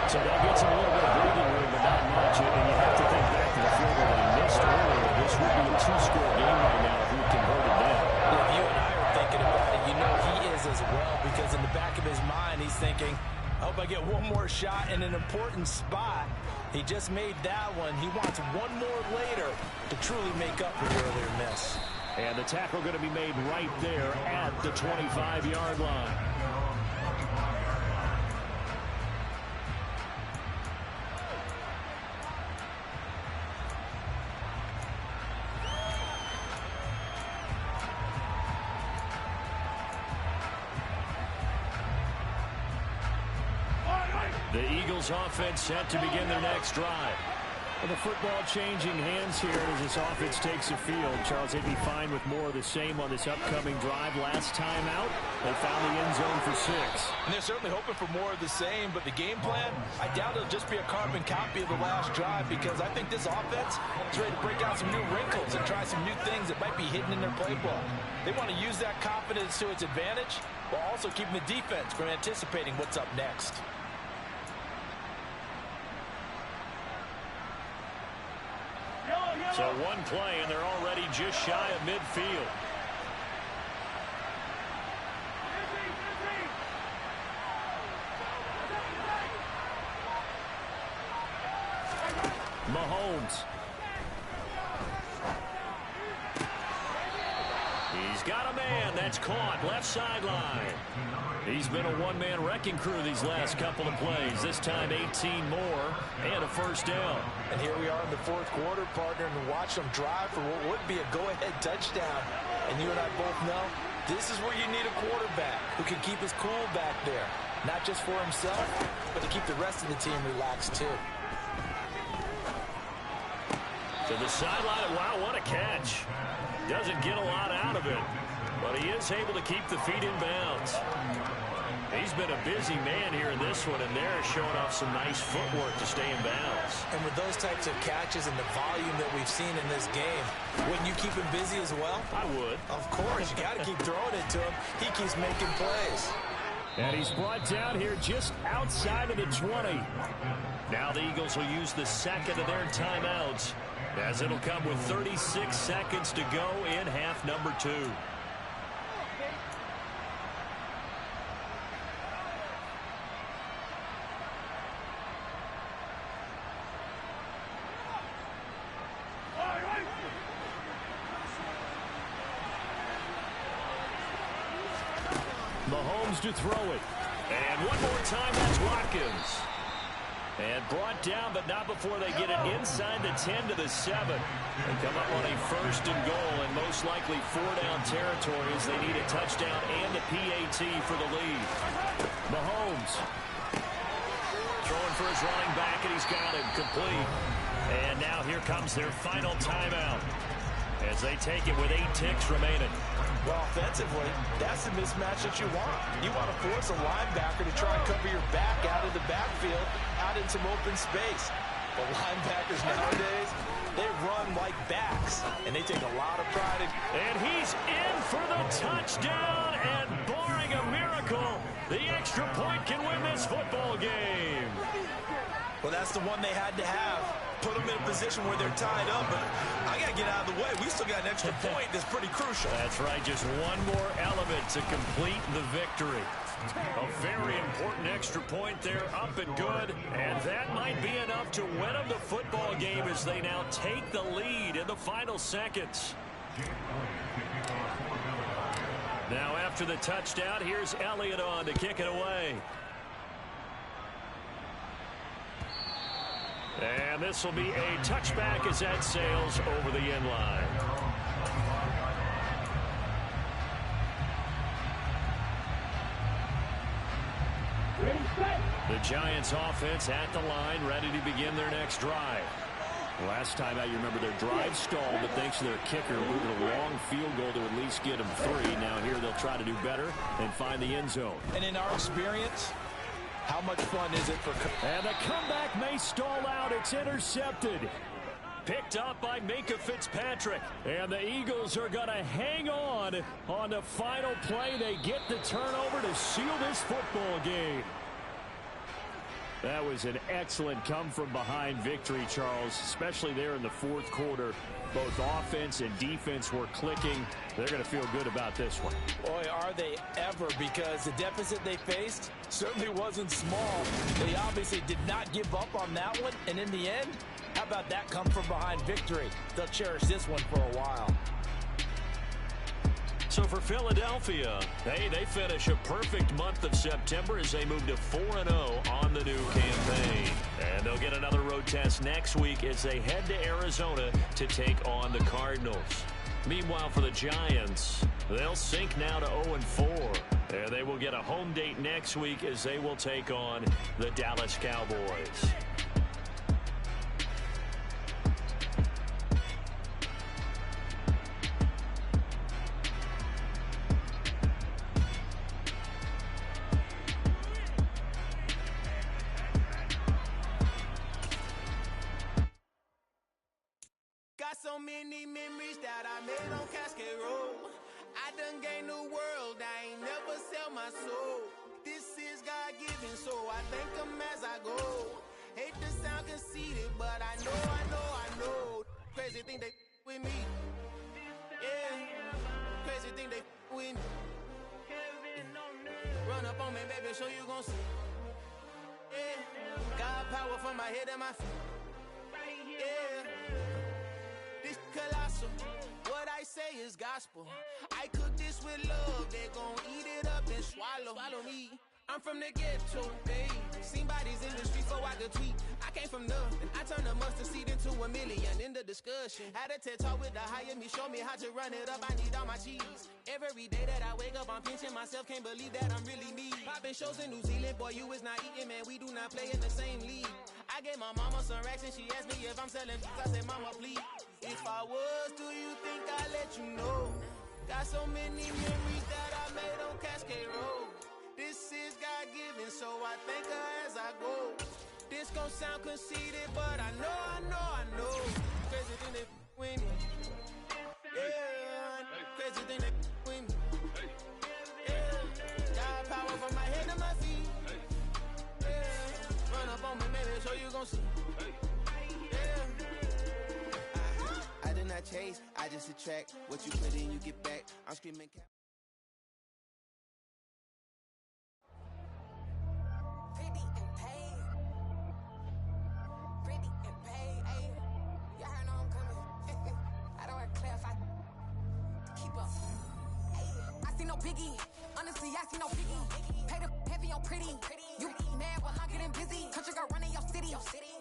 So that gets a little bit of breathing room, but not much. And you have to think back to the field goal that he missed earlier. This would be a 2-score game right now if we converted that. If you and I are thinking about it, you know he is as well, because in the back of his mind, he's thinking, I hope I get one more shot in an important spot. He just made that one. He wants one more later to truly make up for the earlier miss. And the tackle going to be made right there at the 25-yard line. The Eagles offense set to begin their next drive. Well, the football changing hands here as this offense takes the field. Charles, they'd be fine with more of the same on this upcoming drive. Last time out, they found the end zone for 6. And they're certainly hoping for more of the same, but the game plan, I doubt it'll just be a carbon copy of the last drive, because I think this offense is ready to break out some new wrinkles and try some new things that might be hidden in their playbook. They want to use that confidence to its advantage while also keeping the defense from anticipating what's up next. So one play, and they're already just shy of midfield. Mahomes. He's got a man that's caught left sideline. He's been a one-man wrecking crew these last couple of plays. This time 18 more and a first down. And here we are in the fourth quarter, partner, and watch them drive for what would be a go-ahead touchdown. And you and I both know this is where you need a quarterback who can keep his cool back there. Not just for himself, but to keep the rest of the team relaxed too. To the sideline. Wow, what a catch. Doesn't get a lot out of it, but he is able to keep the feet in bounds. He's been a busy man here in this one, and they're showing off some nice footwork to stay in bounds. And with those types of catches and the volume that we've seen in this game, wouldn't you keep him busy as well? I would. Of course. You got to keep throwing it to him. He keeps making plays. And he's brought down here just outside of the 20. Now the Eagles will use the second of their timeouts, as it'll come with 36 seconds to go in half number 2. Mahomes to throw it. And one more time, that's Watkins. And brought down, but not before they get it inside the 10 to the 7. They come up on a first and goal, and most likely 4-down territory as they need a touchdown and a PAT for the lead. Mahomes throwing for his running back, and he's got him complete. And now here comes their final timeout as they take it with 8 ticks remaining. Well, offensively, that's the mismatch that you want. You want to force a linebacker to try and cover your back out of the backfield, out in some open space. The linebackers nowadays, they run like backs, and they take a lot of pride in. And he's in for the touchdown, and barring a miracle, the extra point can win this football game. Well, that's the one they had to have. Put them in a position where they're tied up, but I got to get out of the way. We still got an extra point that's pretty crucial. That's right, just one more element to complete the victory. A very important extra point there, up and good, and that might be enough to win them the football game as they now take the lead in the final seconds. Now after the touchdown, here's Elliott on to kick it away. And this will be a touchback as that sails over the end line. The Giants offense at the line, ready to begin their next drive. Last time out, you remember their drive stalled, but thanks to their kicker, moving a long field goal to at least get them 3. Now here they'll try to do better and find the end zone. And in our experience, how much fun is it for... And the comeback may stall out. It's intercepted. Picked up by Minkah Fitzpatrick. And the Eagles are going to hang on the final play. They get the turnover to seal this football game. That was an excellent come-from-behind victory, Charles, especially there in the fourth quarter. Both offense and defense were clicking. They're going to feel good about this one. Boy, are they ever, because the deficit they faced certainly wasn't small. They obviously did not give up on that one, and in the end, how about that come-from-behind victory? They'll cherish this one for a while. So for Philadelphia, hey, they finish a perfect month of September as they move to 4-0 on the new campaign. And they'll get another road test next week as they head to Arizona to take on the Cardinals. Meanwhile, for the Giants, they'll sink now to 0-4. And they will get a home date next week as they will take on the Dallas Cowboys. So many memories that I made on Cascade Road. I done gained the world, I ain't never sell my soul. This is God-given, so I thank him as I go. Hate to sound conceited, but I know. Crazy thing they with me. Yeah, crazy thing they with me. Run up on me, baby, show you gon' see. Yeah, God power from my head and my feet. Yeah. apostle. What I say is gospel. I cook this with love, they gon' eat it up and swallow me. I'm from the ghetto, babe. Seen bodies in the street so I could tweet. I came from nothing. I turned a mustard seed into a million in the discussion. Had a TED talk with the higher me, show me how to run it up. I need all my cheese. Every day that I wake up, I'm pinching myself. Can't believe that I'm really me. Popping shows in New Zealand, boy, you is not eating, man. We do not play in the same league. I gave my mama some racks and she asked me if I'm selling. I said, mama, please. If I was, do you think I'd let you know? Got so many memories that I made on Cascade Road. This is God-given, so I thank her as I go. This gon' sound conceited, but I know. Crazy thing they with me. Yeah, crazy thing they with me. Yeah, got power from my head to my feet. Yeah, run up on me, maybe, so you gon' see. Yeah. I did not chase, I just attract. What you put in, you get back. I'm screaming. Biggie, honestly, I see no biggie. Pay the heavy on pretty. You mad while I'm getting busy. Country girl running your city.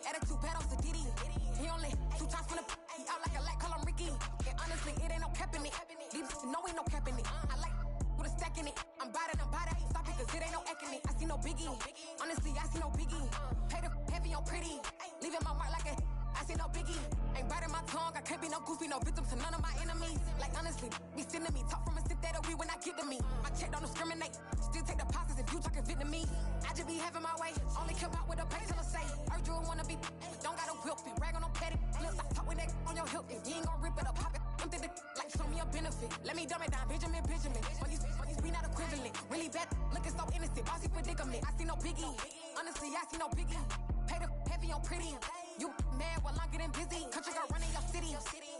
Attitude bad on Diddy. He only 2 times from the he out like a light, call him Ricky. And honestly, it ain't no cap in it. These no ain't no cap in it. I like with a stack in it. I'm bad it. Stop it, cause it ain't no acting it. I see no biggie. Honestly, I see no biggie. Pay the heavy on pretty. Leaving my mark like a I see no biggie. Ain't biting my tongue. I can't be no goofy, no victim to none of my enemies. Like honestly, be sending me talk from a sip that we when I get to me. My check don't discriminate. Still take deposits if you talking Vietnamese. I just be having my way. Only come out with a pay till I say. Urge you wanna be. Don't gotta whip it. Rag on no petty. Flips. I talk with that on your hip. If you ain't gon' rip it up, pop it. Empty the like show me a benefit. Let me dumb it down, Benjamin. Money's we not equivalent. Really bad, looking so innocent. Bossy predicament. I see no biggie. Honestly, I see no biggie. Pay the heavy on pretty. You mad while I'm getting busy. Country girl running your city.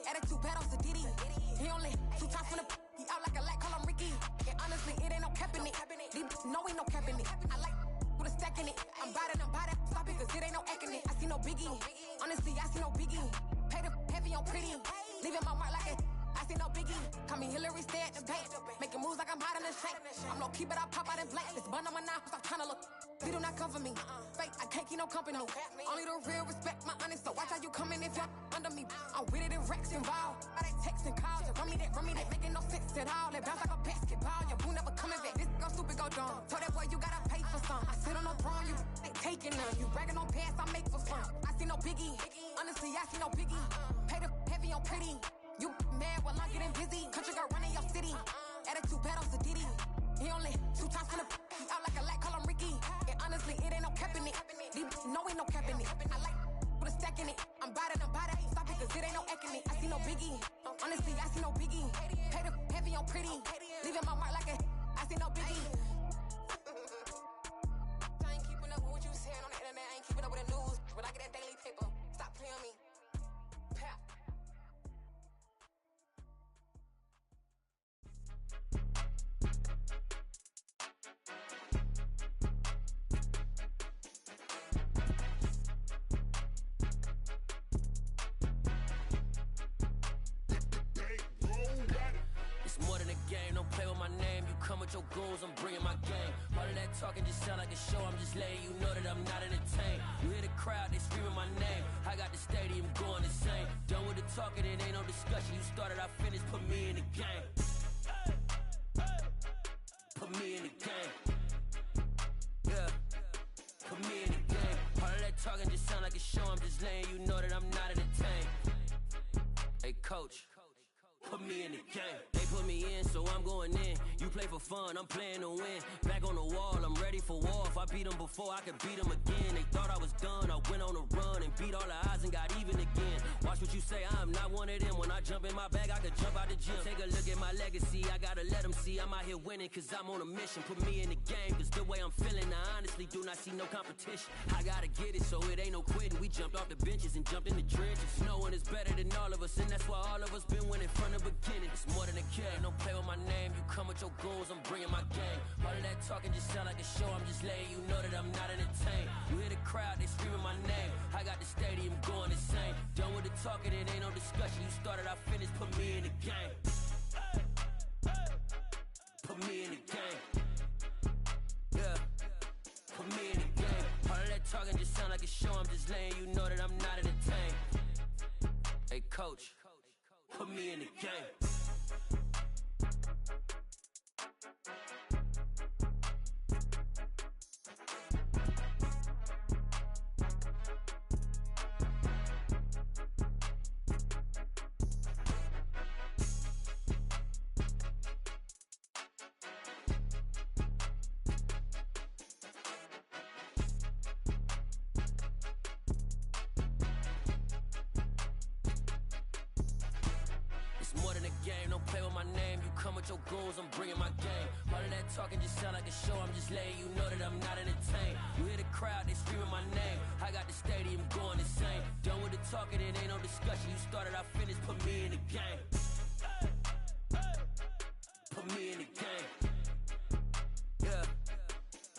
Attitude bad on Diddy. He only 2 times from the he out like a light, call him Ricky. And honestly, it ain't no cap in it. These no ain't no cap in it. I like with a stack in it. I'm bad it. Stop it, cause it ain't no acting it. I see no biggie. Honestly, I see no biggie. Pay the heavy on pretty. Leaving my mark like it. I see no biggie. Call me Hillary, stay at the bank. Making moves like I'm hot in the shank. I'm low key, but I pop out in blank. This bun on my knife, stop trying to look. They do not come for me. Fake, I can't keep no company. Only the real respect my honest. So watch how you coming if you're under me. I'm with it in Rex involved. I they text and calls. Run me that, making no sense at all. They bounce like a basketball. Your boo never coming back. This go stupid, go dumb. Told that boy you gotta pay for some. I sit on no throne, you ain't taking none. You bragging on past, I make for fun. I see no biggie. Honestly, I see no biggie. Pay the heavy on pretty. You mad while I'm getting busy. Country girl running your city. Attitude bad on Diddy. He only 2 times from the he out like a light, call him Ricky. And honestly, it ain't no cap in it. These no ain't no cap in it. I like with a stack in it. I'm bad it. Stop it, cause it ain't no acting it. I see no biggie. Honestly, I see no biggie. Pay the heavy on pretty. Leaving my mark like a I see no biggie. I ain't keeping up with what you saying on the internet. I ain't keeping up with the news. But I get that daily paper. Stop playing me. Pap. Your goals, I'm bringing my game. All of that talking just sound like a show. I'm just letting you know that I'm not entertained. You hear the crowd, they screaming my name. I got the stadium going insane. Done with the talking, it ain't no discussion. You started, I finished, put me in the game. Put me in the game. Yeah, put me in the game. All of that talking just sound like a show. I'm just letting you know that I'm not entertained. Hey, coach. Put me in the game. They put me in, so I'm going in. You play for fun, I'm playing to win. Back on the wall, I'm ready for war. If I beat them before, I could beat them again. They thought I was done, I went on a run and beat all the odds and got even again. Watch what you say, I'm not one of them. When I jump in my bag, I could jump out the gym. Take a look at my legacy, I gotta let them see I'm out here winning, cause I'm on a mission. Put me in the game, cause the way I'm feeling, I honestly do not see no competition. I gotta get it, so it ain't no quitting. We jumped off the benches and jumped in the trenches. No one is better than all of us, and that's why all of us been winning from the beginning. It's more than a game, don't play with my name. You come with your goons, I'm bringing my game. All of that talking just sound like a show. I'm just letting you know that I'm not entertained. You hear the crowd, they screaming my name. I got the stadium going insane. Done with the talking, it ain't no discussion. You started, I finished, put me in the game. Put me in the game. Yeah, put me in the game. All of that talking just sound like a show. I'm just letting you know that I'm not entertained. Hey, coach, put me in the game. Your goons, I'm bringing my game. All of that talking just sound like a show. I'm just letting you know that I'm not entertained. You hear the crowd, they screaming my name. I got the stadium going insane. Done with the talking, it ain't no discussion. You started, I finished, put me in the game. Put me in the game. Yeah,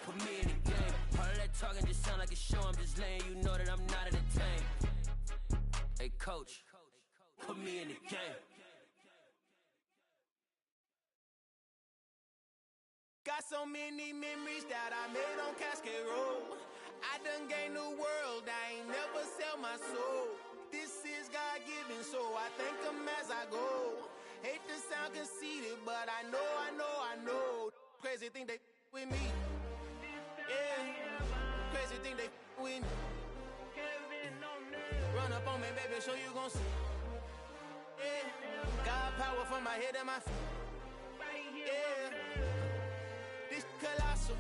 put me in the game. All of that talking just sound like a show. I'm just letting you know that I'm not entertained. Hey, coach, put me in the game. Got so many memories that I made on Cascade Road. I done gained the world, I ain't never sell my soul. This is God-given, so I thank him as I go. Hate to sound conceited, but I know. Crazy thing they with me. Yeah, crazy thing they with me. Run up on me, baby, so you gon' see. Yeah, God power from my head and my feet. Yeah. This colossal,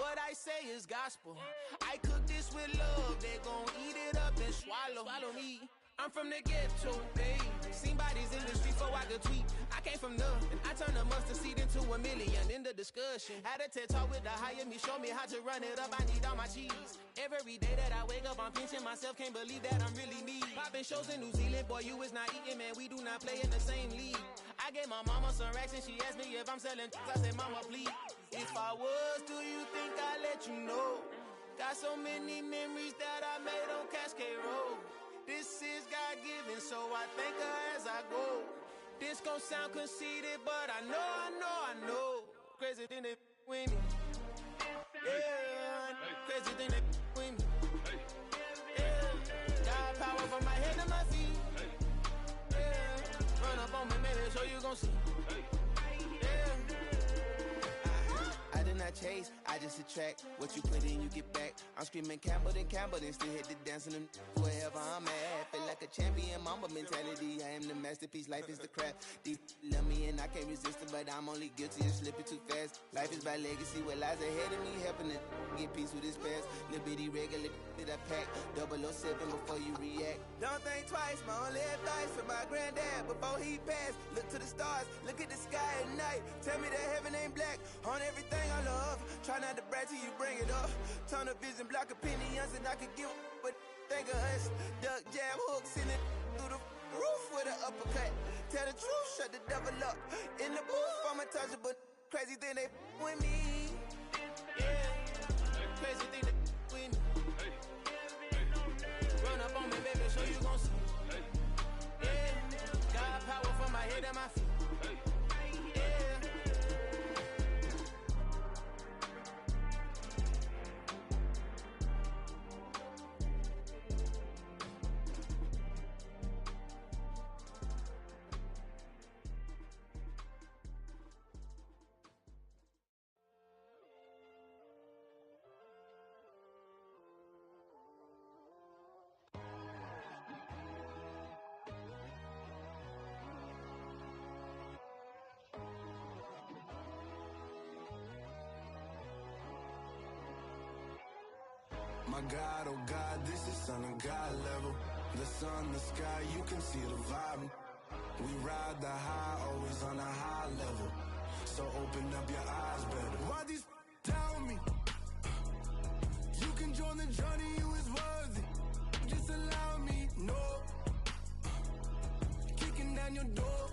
what I say is gospel. I cook this with love, they gon' eat it up and swallow me. I'm from the ghetto, babe. Seen bodies in the street before I could tweet. I came from nothing, I turned a mustard seed into a million in the discussion. Had a TED talk with the higher me, show me how to run it up, I need all my cheese. Every day that I wake up, I'm pinching myself, can't believe that I'm really me. Popping shows in New Zealand, boy, you is not eating, man, we do not play in the same league. I gave my mama some racks and she asked me if I'm selling. I said, mama, please. If I was, do you think I'd let you know? Got so many memories that I made on Cascade Road. This is God-given, so I thank her as I go. This gon' sound conceited, but I know. Crazy thing they with me. Yeah, crazy thing they with me. Yeah, got power from my head to my feet. Yeah, run up on me, maybe, so you gon' see. I did not chase, I just attract. What you put in, you get back. I'm screaming Campbell, then still hit the dancing and wherever I'm at. Feel like a champion, mamba mentality. I am the masterpiece, life is the crap. Deep love me and I can't resist it, but I'm only guilty of slipping too fast. Life is by legacy, what lies ahead of me, helping to get peace with this past. Little bitty regular that I pack, 007 before you react. Don't think twice, my only advice for my granddad before he passed. Look to the stars, look at the sky at night. Tell me that heaven ain't black on everything I love. Try not to brag till you bring it up. Tunnel vision, block opinions, and I could give but think of us. Duck, jab, hooks in it through the roof with an uppercut. Tell the truth, shut the devil up. In the booth, I'm untouchable. Crazy thing they with me. Yeah, crazy thing they with me. Run up on me, baby, so you gon' see. Yeah, got power from my head and my feet. My God, oh God, this is son of God level. The sun, the sky, you can see the vibe. We ride the high, always on a high level. So open up your eyes better. Why these tell me? You can join the journey, you is worthy. Just allow me, no. Kicking down your door.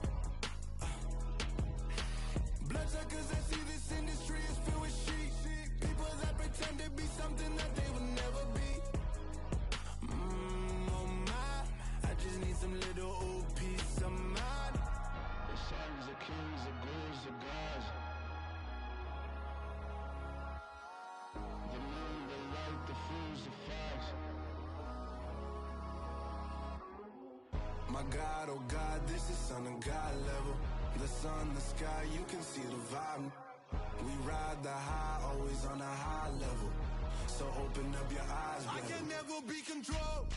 Bloodsuckers, I see this industry is filled with sheep. People that pretend to be something that they will never be. Oh my, I just need My God, oh God, this is son of God level. The sun, the sky, you can see the vibe. We ride the high, always on a high level. So open up your eyes, baby. I can never be controlled.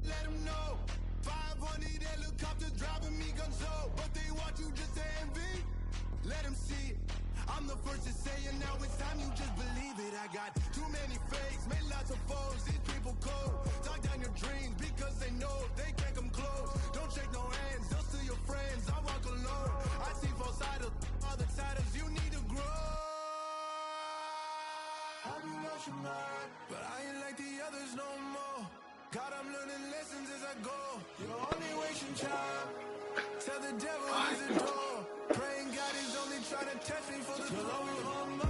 Let them know. 500 helicopters driving me gonzo. But they want you just to envy. Let them see it. I'm the first to say it, now it's time you just believe it. I got too many fakes, made lots of foes. These people cold. Talk down your dreams because they know they can't come close. Don't shake no hands, they'll steal your friends. I walk alone. I see false idols, other titles. You need to grow. I've been watching mine, but I ain't like the others no more. God, I'm learning lessons as I go. You're only wasting time. Tell the devil he's a door. Praying God is only trying to test me for the glory of my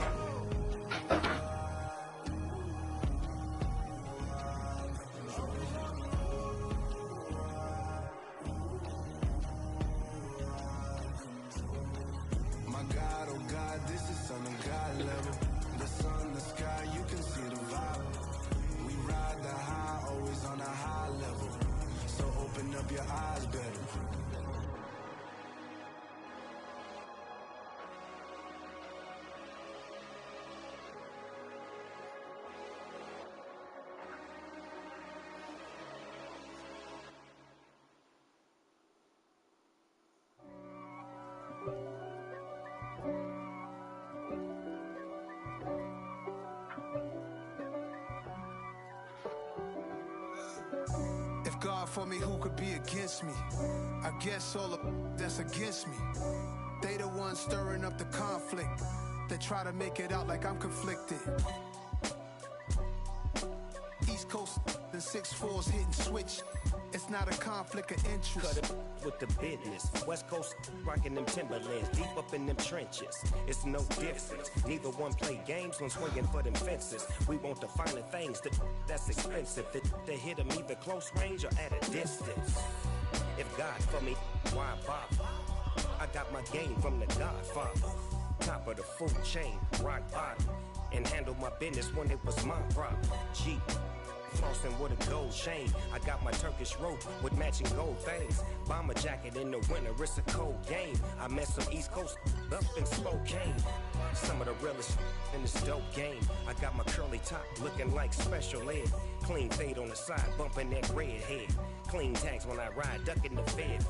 My God, oh God, this is son of God level. The sun, the sky, you can see the vibe. We ride the high, always on a high level. So open up your eyes, better. God for me, who could be against me? I guess all of that's against me. They the ones stirring up the conflict. They try to make it out like I'm conflicted. East Coast and 6'4's hitting switch. It's not a conflict of interest. Cut it with the business. West Coast rocking them Timberlands, deep up in them trenches. It's no difference. Neither one play games when swinging for them fences. We want the finer things that's expensive. They hit them either close range or at a distance. If God for me, why bother? I got my game from the Godfather. Top of the food chain, rock bottom. And handle my business when it was my problem. G. Flossing with a gold chain. I got my Turkish rope with matching gold things. Bomber jacket in the winter, it's a cold game. I met some East Coast up in Spokane. Some of the realest in this dope game. I got my curly top looking like special ed. Clean fade on the side, bumping that red head. Clean tags when I ride, ducking the feds.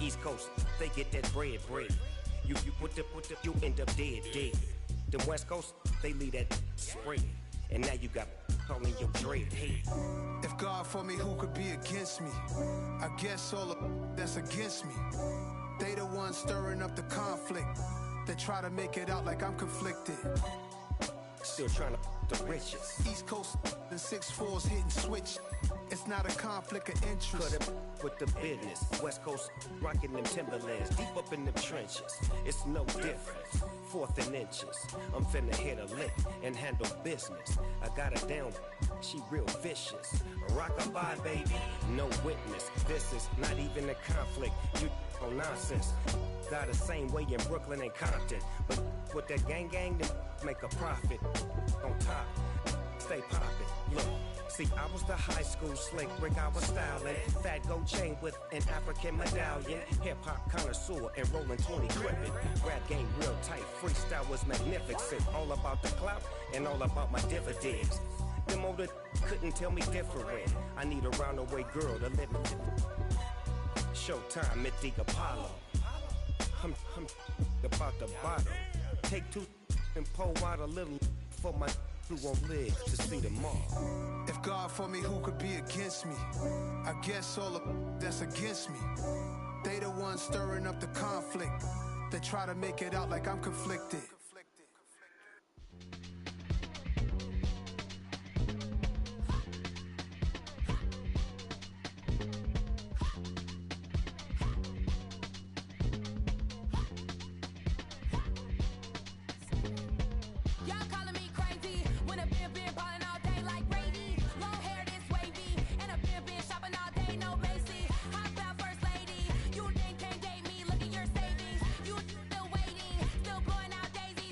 East Coast, they get that bread. You end up dead. The West Coast, they leave that spread. And now you got calling your dread head. If God for me, who could be against me? I guess all of that's against me. They the ones stirring up the conflict. They try to make it out like I'm conflicted. Still trying to the riches. East Coast and 6'4's hitting switch. It's not a conflict of interest. Cut it with the business. West Coast rocking them Timberlands, deep up in them trenches. It's no difference. 4th and inches. I'm finna hit a lick and handle business. I got her down, she real vicious. Rock-a-bye, baby, no witness. This is not even a conflict. You on nonsense. Got the same way in Brooklyn and Compton. But with that gang, then make a profit. On top, stay poppin'. Look. See, I was the high school slick Rick, I was styling. Fat gold chain with an African medallion. Hip-hop connoisseur and rolling 20 crippin'. Rap game real tight, freestyle was magnificent. All about the clout and all about my dividends. Them older couldn't tell me different. I need a roundaway girl to live in. Showtime, Mythic Apollo. I'm about the bottom. Take 2 and pour out a little for my who won't live to see tomorrow. If God for me, who could be against me? I guess all of that's against me. They the ones stirring up the conflict. They try to make it out like I'm conflicted. Still going out days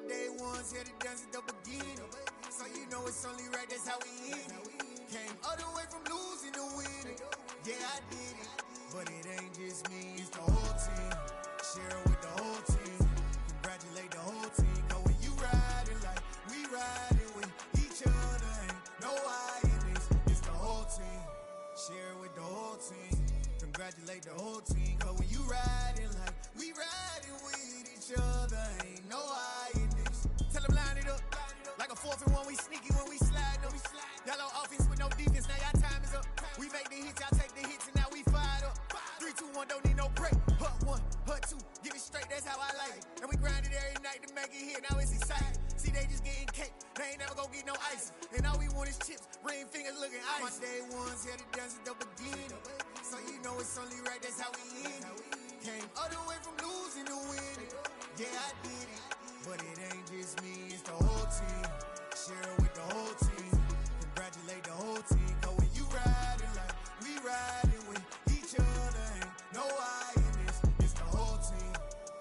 day ones here to dance at the beginning. So you know it's only right, that's how we end it. Came all the way from losing to winning. Yeah, I did it. But it ain't just me, it's the whole team. Share it with the whole team. Congratulate the whole team. Cause when you riding like we riding with each other, ain't no I in this. It's the whole team. Share it with the whole team. Congratulate the whole team. Cause when you riding like we riding with each other, ain't no I in this. Tell them line it up. Like a 4th and 1, we sneaky when we slide up. Y'all on offense with no defense, now y'all time is up. We make the hits, y'all take the hits, and now we fired up. 3, 2, 1, don't need no break. Hut 1, hut 2, give it straight, that's how I like it. And we grind it every night to make it hit, now it's exciting. See, they just getting cake, they ain't never gonna get no ice. And all we want is chips, ring fingers looking ice. My day ones here to dance at the beginning. So you know it's only right, that's how we end it. Came all the way from losing to winning. Yeah, I did it. But it ain't just me, it's the whole team. Share it with the whole team. Congratulate the whole team. Cause when you riding like we riding with each other, ain't no I in this. It's the whole team.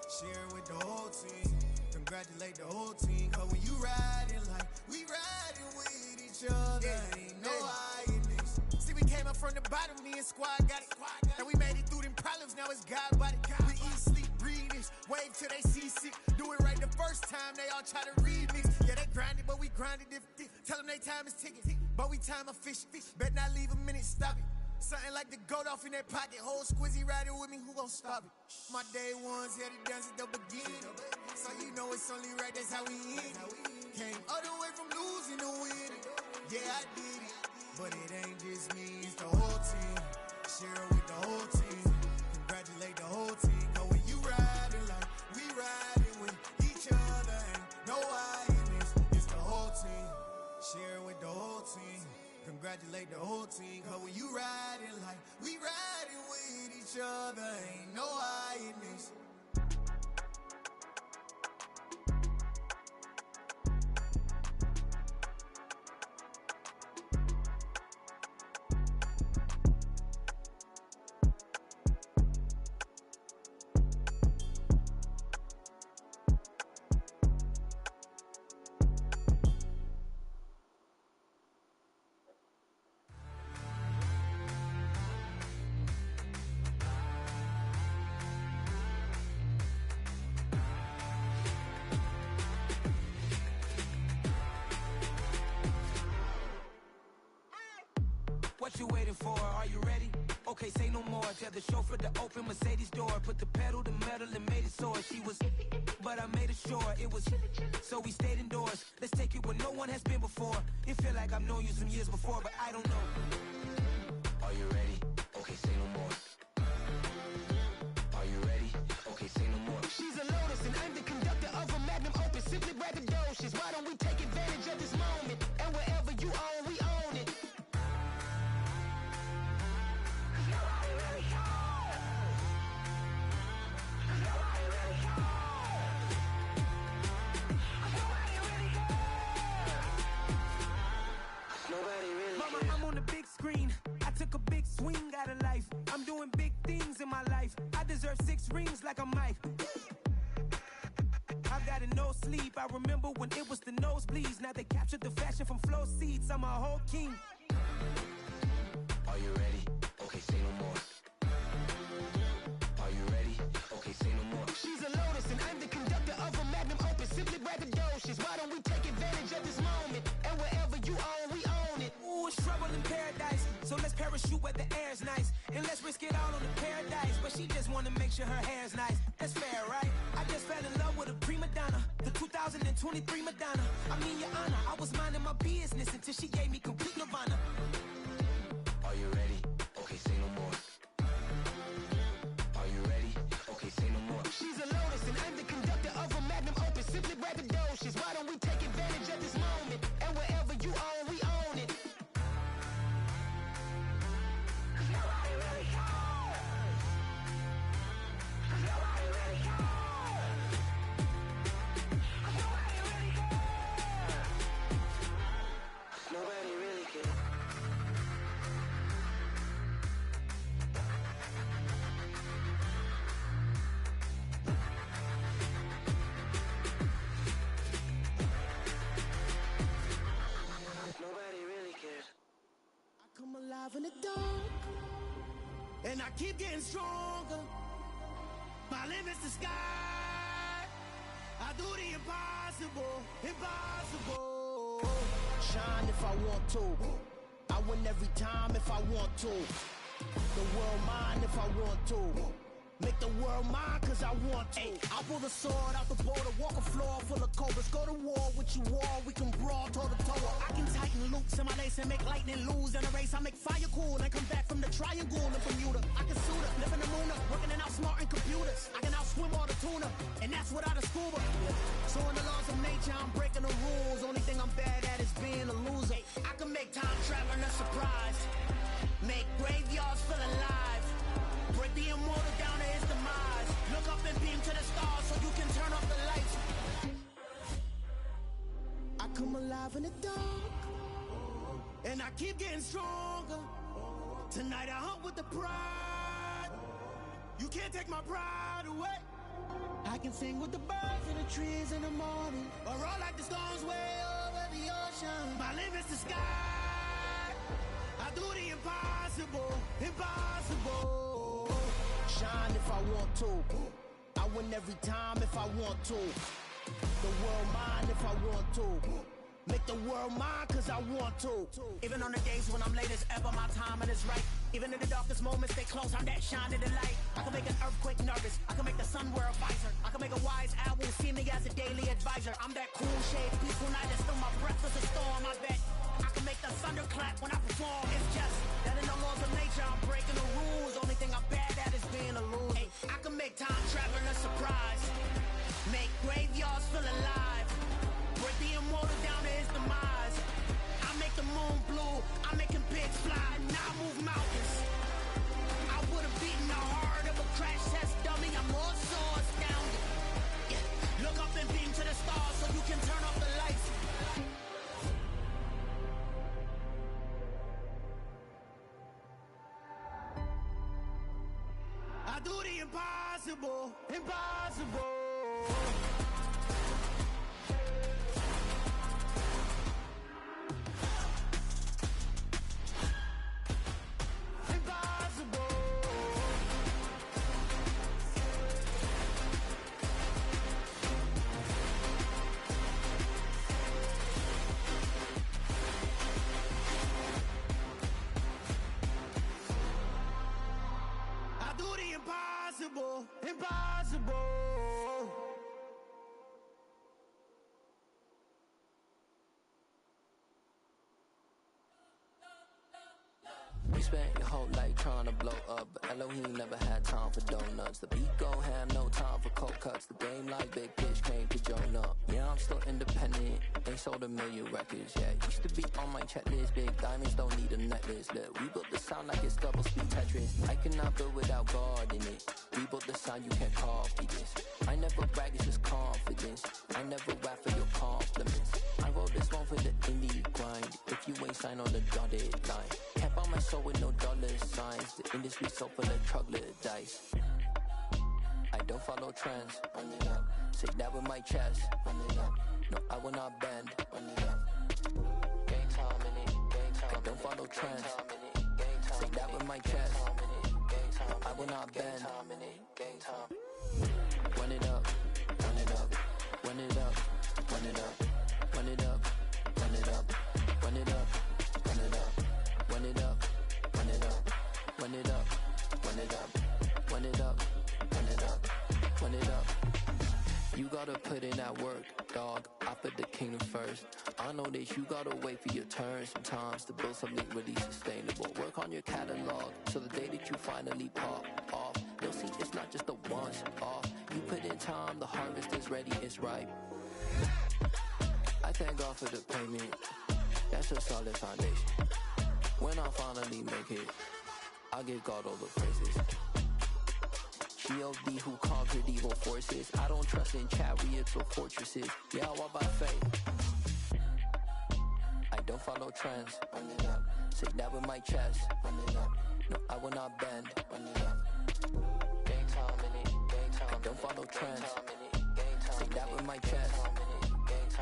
Share it with the whole team. Congratulate the whole team. Cause when you riding like we riding with each other, ain't no I in this. See, we came up from the bottom, me and squad got it. And we made it through them problems, now it's God body. We eat, sleep, breathe this, wave till they see sick. Do it right the first time, they all try to remix. Yeah, they grinded, but we grinded different. Tell them they time is ticking, but we time a fish. Bet not leave a minute, stop it. Something like the goat off in that pocket. Whole squizzy riding with me, who gon' stop it? My day ones here to dance at the beginning. So you know it's only right, that's how we end it. Came all the way from losing to winning. Yeah, I did it. But it ain't just me, it's the whole team. Share it with the whole team. Congratulate the whole team. Cause when you riding like we riding with each other, ain't no I in this. It's the whole team. Share it with the whole team. Congratulate the whole team. Cause when you riding like we riding with each other, ain't no I in this. What you waiting for? Are you ready? Okay, say no more. Tell the chauffeur to open Mercedes door. Put the pedal to metal and made it soar. She was, but I made it sure it was. So we stayed indoors. Let's take it where no one has been before. It feel like I've known you some years before, but I don't know. Are you ready? Okay, say no more. Are you ready? Okay, say no more. She's a Lotus and I'm the conductor of a Magnum Opus. Simply braggadocious. Why don't we take advantage of this moment? And wherever you own, we own it. Mama, I'm on the big screen. I took a big swing out of life. I'm doing big things in my life. I deserve 6 rings like a Mike. I've got no sleep. I remember when it was the nosebleeds. Now they captured the fashion from flow seats. I'm a whole king. Are you ready? Okay, say no more. Are you ready? Okay, say no more. She's a Lotus and I'm the conductor of a Magnum Opus. Simply braggadocious. Why don't we take advantage of this moment? And wherever you own, we own it. Ooh, it's trouble in paradise. So let's parachute where the air's nice. And let's risk it all on the paradise. But she just wanna make sure her hair's nice. That's fair, right? I just fell in love with a prima donna. The 2023 Madonna. I mean, your honor, I was minding my business until she gave me complete nirvana. Are you ready? Okay, say no more. Are you ready? Okay, say no more. She's a Lotus and I'm the conductor of a Magnum Opus. Simply braggadocious. Why don't we take advantage of this moment? And wherever you own, we own it. Nobody really cares. Nobody really cares. Nobody really cares. Nobody alive in the dark, and I keep getting stronger. My limit's the sky. I do the impossible, impossible. Shine if I want to. I win every time if I want to. The world mine if I want to. Make the world mine cause I want to. I'll pull the sword out the border, walk a floor full of cobras. Go to war with you all, we can brawl toe to toe. I can tighten loops in my lace and make lightning lose in a race. I make fire cool and come back from the triangle in Bermuda. I can suit up, live in the moon up, working and outsmarting computers. I can outswim all the tuna, and that's without a scuba. So in the laws of nature, I'm breaking the rules. Only thing I'm bad at is being a loser. I can make time traveling a surprise, make graveyards feel alive, break the immortal down to his demise. Look up and beam to the stars so you can turn off the lights. I come alive in the dark, and I keep getting stronger. Tonight I hunt with the pride. You can't take my pride away. I can sing with the birds and the trees in the morning, or roll like the storms way over the ocean. My limit's the sky. I do the impossible, impossible. Shine if I want to. I win every time if I want to. The world mine if I want to. Make the world mine cause I want to. Even on the days when I'm late as ever, my timing is right. Even in the darkest moments, stay close, I'm that shine in the light. I can make an earthquake nervous, I can make the sun wear a visor. I can make a wise owl see me as a daily advisor. I'm that cool shade, peaceful night, and still my breath is a storm, I bet. I can make the thunder clap when I perform. It's just that in the laws of nature, I'm breaking the rules. Only thing I'm bad at is being a loser. Hey, I can make time traveling a surprise, make graveyards feel alive, break the immortal down to his demise. I make the moon blue, I'm making pigs fly, now I move mountains. I would've beaten the heart of a crash test dummy. I'm more so astounded. Yeah. Look up and beam to the stars so you can turn off the lights. I do the impossible, impossible. Impossible, impossible. You spent your whole life trying to blow up, but Elohim never had time for donuts. The beat go ham, no time for cold cuts. The game like big pitch came to Jonah. Yeah, I'm still independent, they sold 1 million records. Yeah, used to be on my checklist. Big diamonds don't need a necklace. Look, we built the sound like it's double speed Tetris. I cannot build without God in it. We built the sound, you can't copy this. I never brag, it's just confidence. I never rap for your compliments. I wrote this one for the indie grind. If you ain't signed on the dotted line, can't buy my soul with no dollar signs. The industry so full of troglodytes. I don't follow trends. Say that with my chest. No, I will not bend. Game time in it. I don't follow trends. Say that with my chest. I will not bend. Run it up, run it up, run it up, run it up, run it up, run it up, run it up, run it up, run it up, run it up, run it up, run it up, run it up, run it up, run it up. You gotta put in that work, dog. I put the kingdom first. I know that you gotta wait for your turn sometimes to build something really sustainable. Work on your catalog, so the day that you finally pop off, you'll see it's not just a once off. You put in time, the harvest is ready, it's ripe. I thank God for the payment, that's a solid foundation. When I finally make it, I give God all the praises. G.O.D. who conquered evil forces. I don't trust in chariots or fortresses. Yeah, I walk by faith. I don't follow trends. Say that with my chest. No, I will not bend. Game time in it. I don't follow trends. Say that with my chest.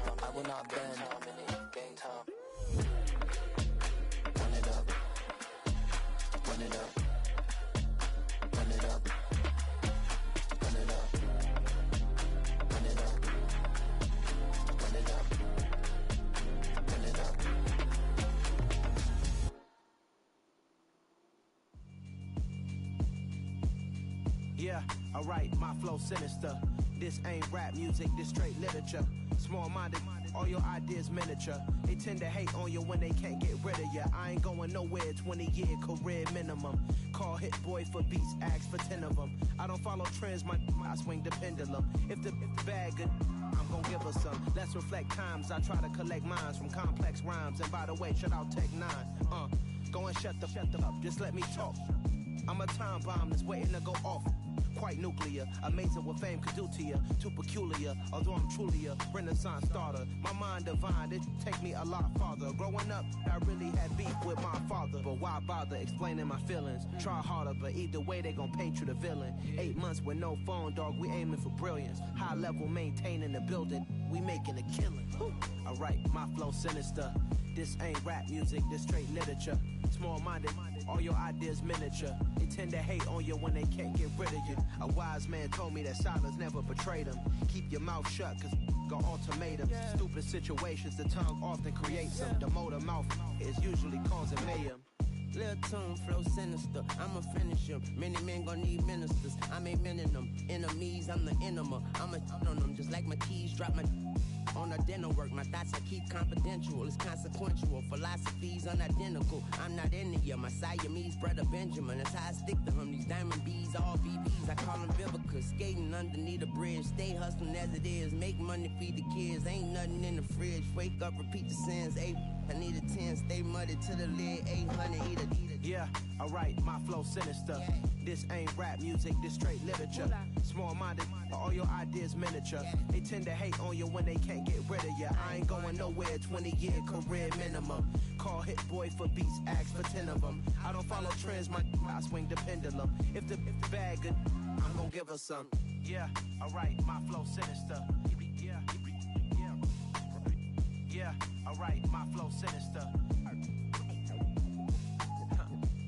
No, I will not bend. Run it up, Yeah, alright, my flow sinister. This ain't rap music, this straight literature. Small-minded, all your ideas miniature. They tend to hate on you when they can't get rid of you. I ain't going nowhere, 20-year career minimum. Call hit boy for beats, ask for 10 of them. I don't follow trends, I swing the pendulum. If the bag good, I'm gon' give her some. Let's reflect times, I try to collect minds from complex rhymes. And by the way, shout out Tech 9. Go and shut the up, just let me talk. I'm a time bomb that's waiting to go off. Quite nuclear, amazing what fame could do to you. Too peculiar, although I'm truly a renaissance starter. My mind divine, it take me a lot farther. Growing up, I really had beef with my father. But why bother explaining my feelings? Try harder, but either way they gon' paint you the villain. 8 months with no phone, dog, we aiming for brilliance. High level maintaining the building, we making a killing. Alright, my flow sinister. This ain't rap music, this straight literature. Small-minded, all your ideas miniature. They tend to hate on you when they can't get rid of you. A wise man told me that silence never betrayed him. Keep your mouth shut, cause got ultimatums. Stupid situations, the tongue often creates them. The motor mouth is usually causing mayhem. Lil' tune, flow sinister, I'ma finish him. Many men gon' need ministers, I ain't mending them. Enemies, I'm the enema, I'ma on them. Just like my keys, drop my on the dinner work. My thoughts I keep confidential, it's consequential. Philosophies unidentical, I'm not into you. My Siamese brother Benjamin, that's how I stick to him. These diamond bees, all BBs, I call them Vivica. Skating underneath the bridge, stay hustling as it is. Make money, feed the kids, ain't nothing in the fridge. Wake up, repeat the sins, I need a 10, stay muddy to the lid, 800, eat it. Yeah, alright, my flow sinister. This ain't rap music, this straight literature. Small-minded, all your ideas miniature. They tend to hate on you when they can't get rid of you. I ain't going nowhere, 20-year career minimum. Call hit boy for beats, ask for 10 of them. I don't follow trends, I swing the pendulum. If the bag good, I'm gon' give her some. Yeah, alright, my flow sinister. Yeah, alright, my flow sinister.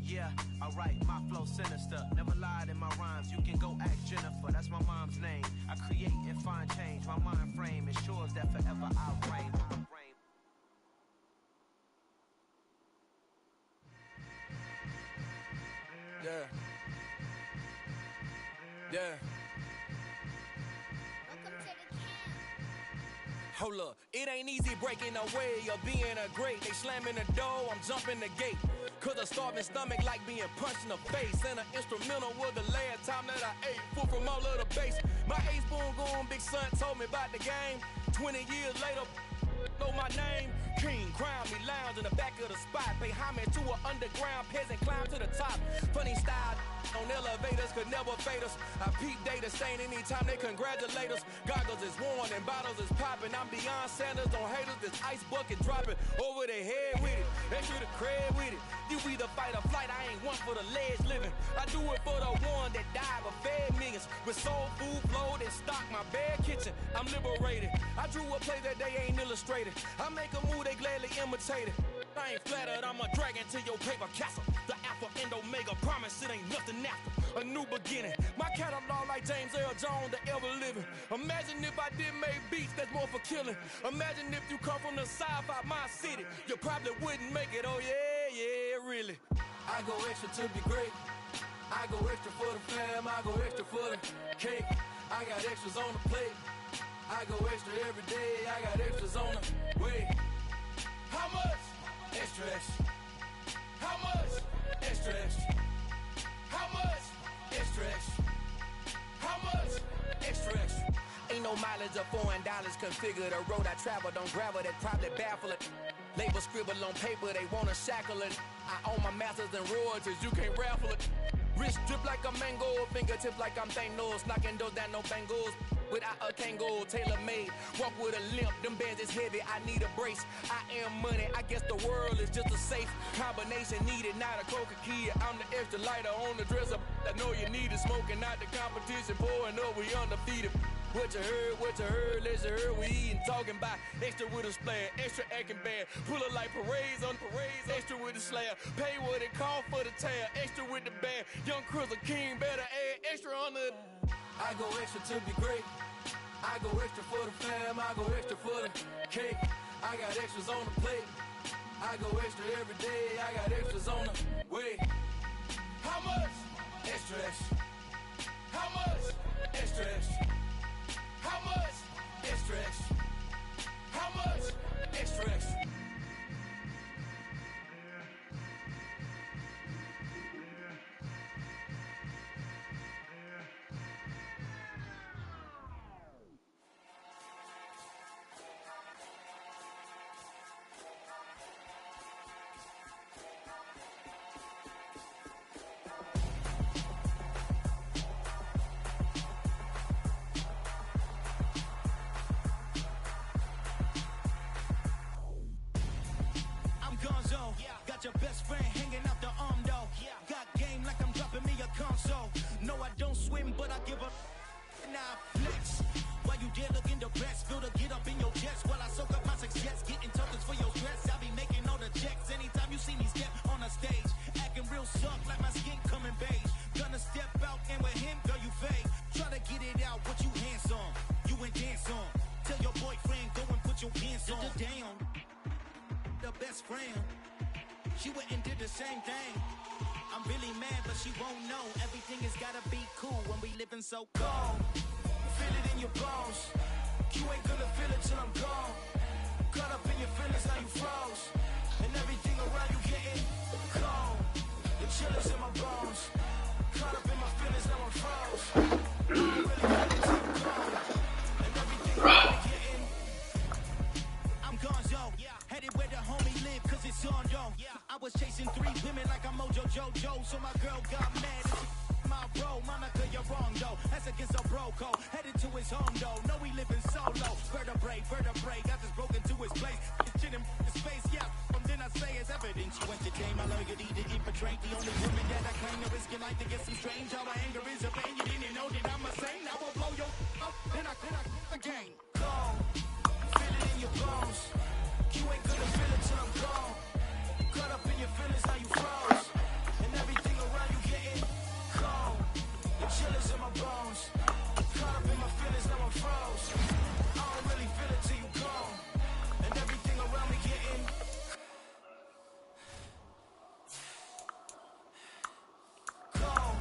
Yeah, alright, my flow sinister. Never lied in my rhymes, you can go ask Jennifer. That's my mom's name. I create and find change. My mind frame ensures that forever I'll reign. Yeah. Hold up, it ain't easy breaking away or being a great. They slamming the door, I'm jumping the gate. Cause a starving stomach like being punched in the face. And an instrumental was the last time that I ate. Food from all of the bass. My ace boom goon big son told me about the game. 20 years later, know my name. King, crown me, lounge in the back of the spot. Pay homage to an underground peasant, climb to the top. Funny style on elevators could never fade us. I peep data stain anytime they congratulate us. Goggles is worn and bottles is popping. I'm beyond Sanders, don't haters. This ice bucket dropping over their head with it. They should have cred with it. You either fight or flight, I ain't one for the ledge living. I do it for the one that died but fed millions. With soul food flowed and stock my bare kitchen. I'm liberated. I drew a play that they ain't illustrated. I make a move they gladly imitated. I ain't flattered, I'm a dragon to your paper castle. The Alpha and Omega, promise it ain't nothing after. A new beginning. My catalog like James Earl Jones, the ever living. Imagine if I did make beats that's more for killing. Imagine if you come from the south out my city. You probably wouldn't make it, oh yeah, really. I go extra to be great. I go extra for the fam, I go extra for the cake. I got extras on the plate. I go extra every day, I got extras on the way. How much? Extra, extra. How much? Extra, extra. How much? Extra, extra. How much? Extra, extra. Ain't no mileage of $4 configure the road I travel. Don't gravel that probably baffle it. Label scribble on paper, they wanna shackle it. I own my masters and royalties, you can't raffle it. Wrist drip like a mango, fingertips like I'm Thanos. Knocking those down, no bangles. Without a Kango, tailor-made. Walk with a limp, them bands is heavy, I need a brace. I am money, I guess the world is just a safe combination needed, not a coca key. I'm the extra lighter on the dresser. I know you need it, smoking out the competition, pouring up, we undefeated. What you heard, let's heard, we eating, talking about extra with a splash, extra acting bad, pull it like parades on parades, extra with the slab, pay what it call for the tab, extra with the band, young Chris a king, better add extra on the. I go extra to be great, I go extra for the fam, I go extra for the cake, I got extras on the plate, I go extra every day, I got extras on the way. How much? Extra, extra. How much? Extra, extra. How much? Extra, extra. How much? Extra, extra. Got your best friend hanging out the arm though. Got game like I'm dropping me a console. No, I don't swim, but I give a now flex. While you dare look in the best, feel the get up in your chest while I soak up my success. Getting tokens for your stress. I be making all the checks anytime you see me step on a stage. Acting real soft like my skin coming beige. Gonna step out and with him, girl, you fake. Try to get it out, what you hands on. You ain't dance on. Tell your boyfriend, go and put your pants on. Down. The best friend. She went and did the same thing. I'm really mad, but she won't know. Everything has gotta be cool when we living so cold. Feel it in your bones. You ain't gonna feel it till I'm gone. Caught up in your feelings, now you froze. And everything around you getting cold. The chill is in my bones. Caught up in my feelings, now I'm froze. I don't really feel it till I'm gone. And everything around me getting I'm gonzo. Headed where the homie live, cause it's on though. I was chasing 3 women like I'm Mojo Jojo, so my girl got mad. My bro, Monica, you're wrong though. That's against a bro code. Headed to his home though. No, we living solo. Vertebrae, got just broken to his place. Shit in his face, yeah. Then I say it's evidence. You entertain my loyalty to infiltrate. The only woman that I claim to risk your life to get some strange. How my anger is a pain. You didn't know that I'm a saint. I will blow your up. Then I again. Gone. Feel it in your bones. You ain't gonna feel it till I'm gone. Caught up in your feelings, now you froze. And everything around you getting cold. The chill is in my bones. Caught up in my feelings, now I'm froze. I don't really feel it till you gone. And everything around me getting cold.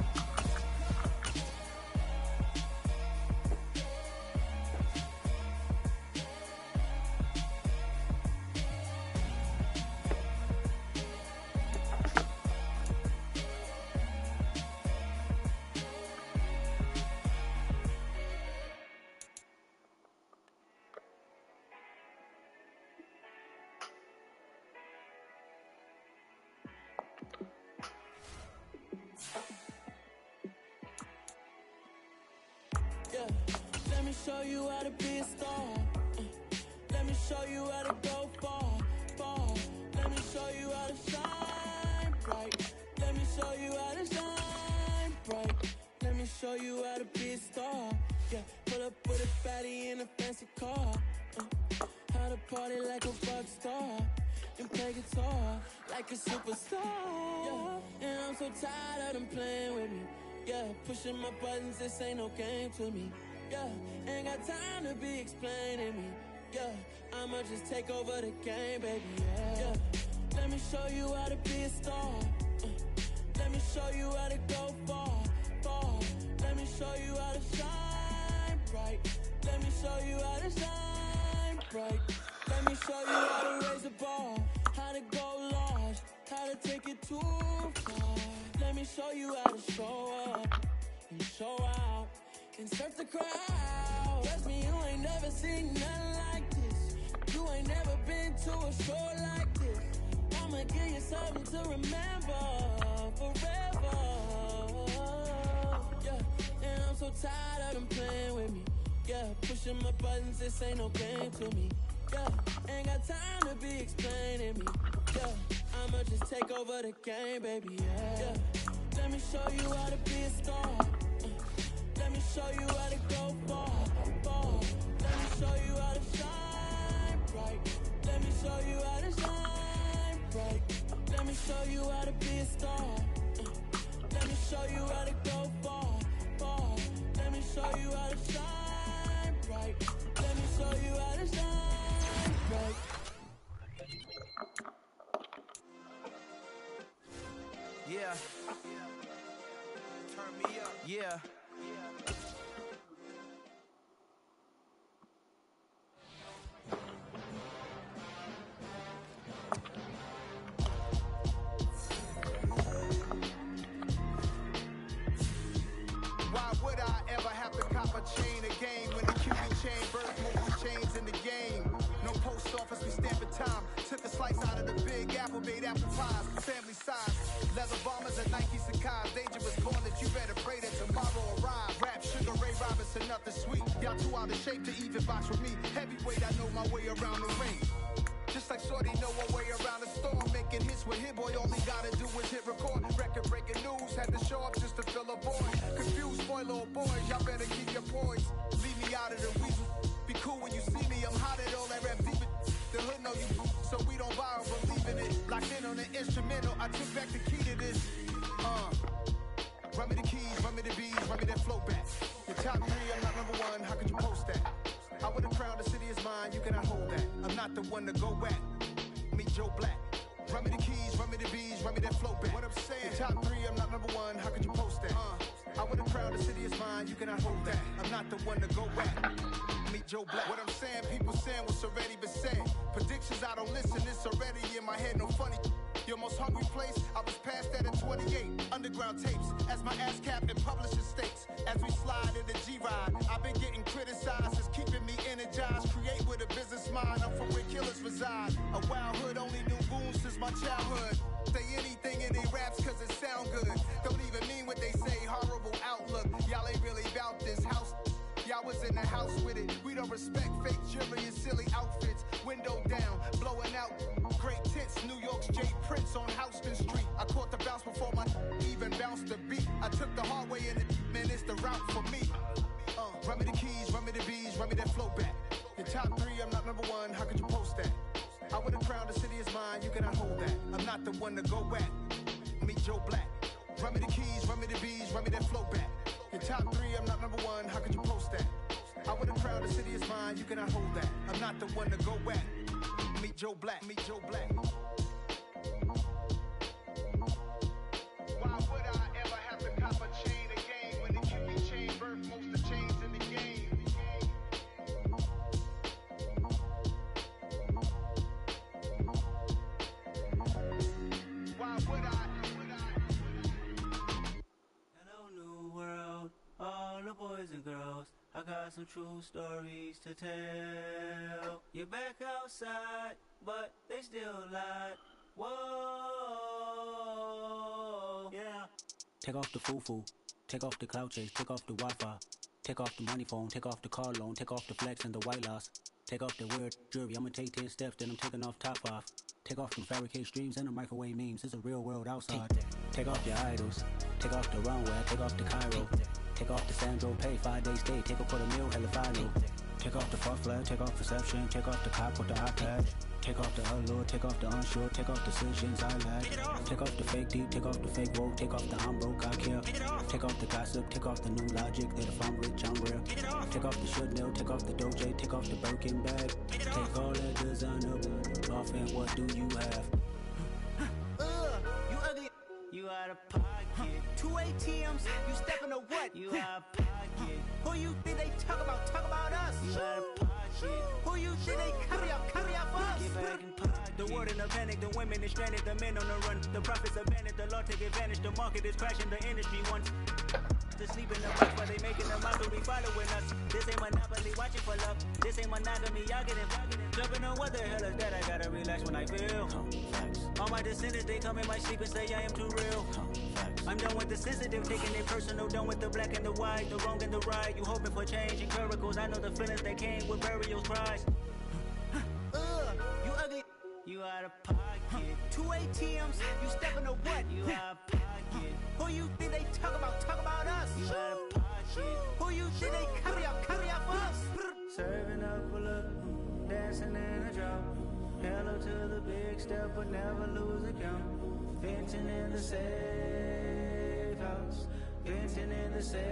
Let me show you how to be a star. Let me show you how to go far, far. Let me show you how to shine bright. Let me show you how to shine bright. Let me show you how to be a star. Yeah, pull up with a fatty in a fancy car. How to party like a rock star and play guitar like a superstar. Yeah, and I'm so tired of them playing with me. Yeah, pushing my buttons, this ain't no game to me. Yeah, ain't got time to be explaining me. Yeah, I'ma just take over the game, baby. Yeah, let me show you how to be a star. Let me show you how to go far, far. Let me show you how to shine bright. Let me show you how to shine bright. Let me show you how to raise the bar, how to go large, how to take it too far. Let me show you how to show up and show out and surf the crowd. Trust me, you ain't never seen nothing like this. You ain't never been to a show like this. I'ma give you something to remember forever. Yeah, and I'm so tired of them playing with me. Yeah, pushing my buttons, this ain't no game to me. Yeah, ain't got time to be explaining me. Yeah, I'ma just take over the game, baby. Yeah, let me show you how to be a star. Let me show you how to go far, far. Let me show you how to shine bright. Let me show you how to shine bright. Let me show you how to be a star. Let me show you how to go far, far. Let me show you how to shine bright. Let me show you how to shine bright. Yeah. Turn me up. Yeah. Why would I ever have to cop a chain again when the QB chain birth most chains in the game? No post office, we stamping time. Took a slice out of the big apple, made apple pies, family size. Leather bombers and Nike Sacai's. Dangerous born that you better pray that tomorrow arrive. Rap, Sugar Ray Robinson, nothing sweet. Y'all too out of shape to even box with me. Heavyweight, I know my way around the ring. Just like Shorty know one way around the storm. Making hits with Hit Boy, all he gotta do is hit record. Record breaking news, had to show up just to fill a void. Confused boy, little boys, y'all better keep your poise. Leave me out of the weasel. Be cool when you see me, I'm hot at all that rap deep. The hood know you, so we don't borrow, believe in it. Locked in on the instrumental, I took back the key to this. Run me the keys, run me the bees, run me that flow back. Your top 3, I'm not number 1, how could you post that? I would've crowned the city is mine, you cannot hold that. I'm not the one to go back. Meet Joe Black. Run me the keys, run me the bees, run me that flow back. What I'm saying, top 3, I'm not number 1, how could you post that? I would've crowned the city is mine, you cannot hold that. I'm not the one to go back. Meet Joe Black. What I'm saying, people saying what's already been said. Predictions, I don't listen, it's already in my head, no funny. Your most hungry place, I was past that at 28. Underground tapes, as my ass cap in publishing states. As we slide in the G-Ride, I've been getting criticized, it's keeping me energized. Create with a business mind, I'm from where killers reside. A wild hood, only knew goons since my childhood. Say anything in they raps cause it sound good. Don't even mean what they say, horrible outlook. Y'all ain't really about this house. Y'all was in the house with it. We don't respect fake jewelry and silly outfits. Window down, blowing out great tits. New York's J. Prince on Houston Street. I caught the bounce before my even bounced the beat. I took the hard way in it, man, it's the route for me. Run me the keys, run me the bees, run me that flow back. Your top 3, I'm not number 1, how could you post that? I would've crowned the city is mine, you cannot hold that. I'm not the one to go back. Meet Joe Black. Run me the keys, run me the bees, run me that flow back. Your top 3, I'm not number 1, how could you post that? I would've crowned the city is mine, you cannot hold that. I'm not the one to go back. Meet Joe Black, meet Joe Black. Why would I ever have to cop a chain again when the QB chain birth most of the chains in the game? Why would I? Hello, new world, all the boys and girls. I got some true stories to tell. You're back outside, but they still lied. Whoa, yeah. Take off the foo-foo, take off the cloud chase, take off the Wi-Fi, take off the money phone, take off the car loan, take off the flex and the white loss, take off the weird jewelry. I'ma take 10 steps, then I'm taking off top 5. Take off them fabricated streams and the microwave memes. It's a real world outside. Take off your idols, take off the runway, take off the Cairo. Take off the Sandro pay, 5-day stay, take off for the meal, hella final. Take off the fuck flag, take off perception, take off the cop with the iPad. Take off the allure, take off the unsure, take off decisions I lack. Take off the fake deep, take off the fake woke, take off the I'm broke, I care. Take off the gossip, take off the new logic, that if I'm rich, I'm real. Take off the should know, take off the Doge, take off the Birkin bag. Take all that designer off and what do you have? You ugly. You out of pocket. 2 ATMs, you stepping to what? You out of pocket. Who you think they talk about? Talk about us. You out of pocket. Who you think they carry up us? Get back in pocket. The world in a panic, the women is stranded, the men on the run. The profits abandoned, the law take advantage. The market is crashing, the industry wants to sleep in the box while they making a mockery following us. This ain't monopoly, watching for love. This ain't monogamy, y'all getting jumping on what the hell is that? I gotta relax when I feel. All my descendants, they come in my sleep and say I am too real. I'm done with the sensitive, taking it personal. Done with the black and the white, the wrong and the right. You hoping for change and miracles. I know the feelings that came with burial cries. You ugly. You out of pocket. 2 ATMs, you stepping to what? You out of pocket. Who you think they talk about? Talk about us. You out of pocket. Who you think they carry up us? Serving up a look, dancing in a drop. Hello to the big step, but never lose a count. Venting in the safe house. Venting in the safe.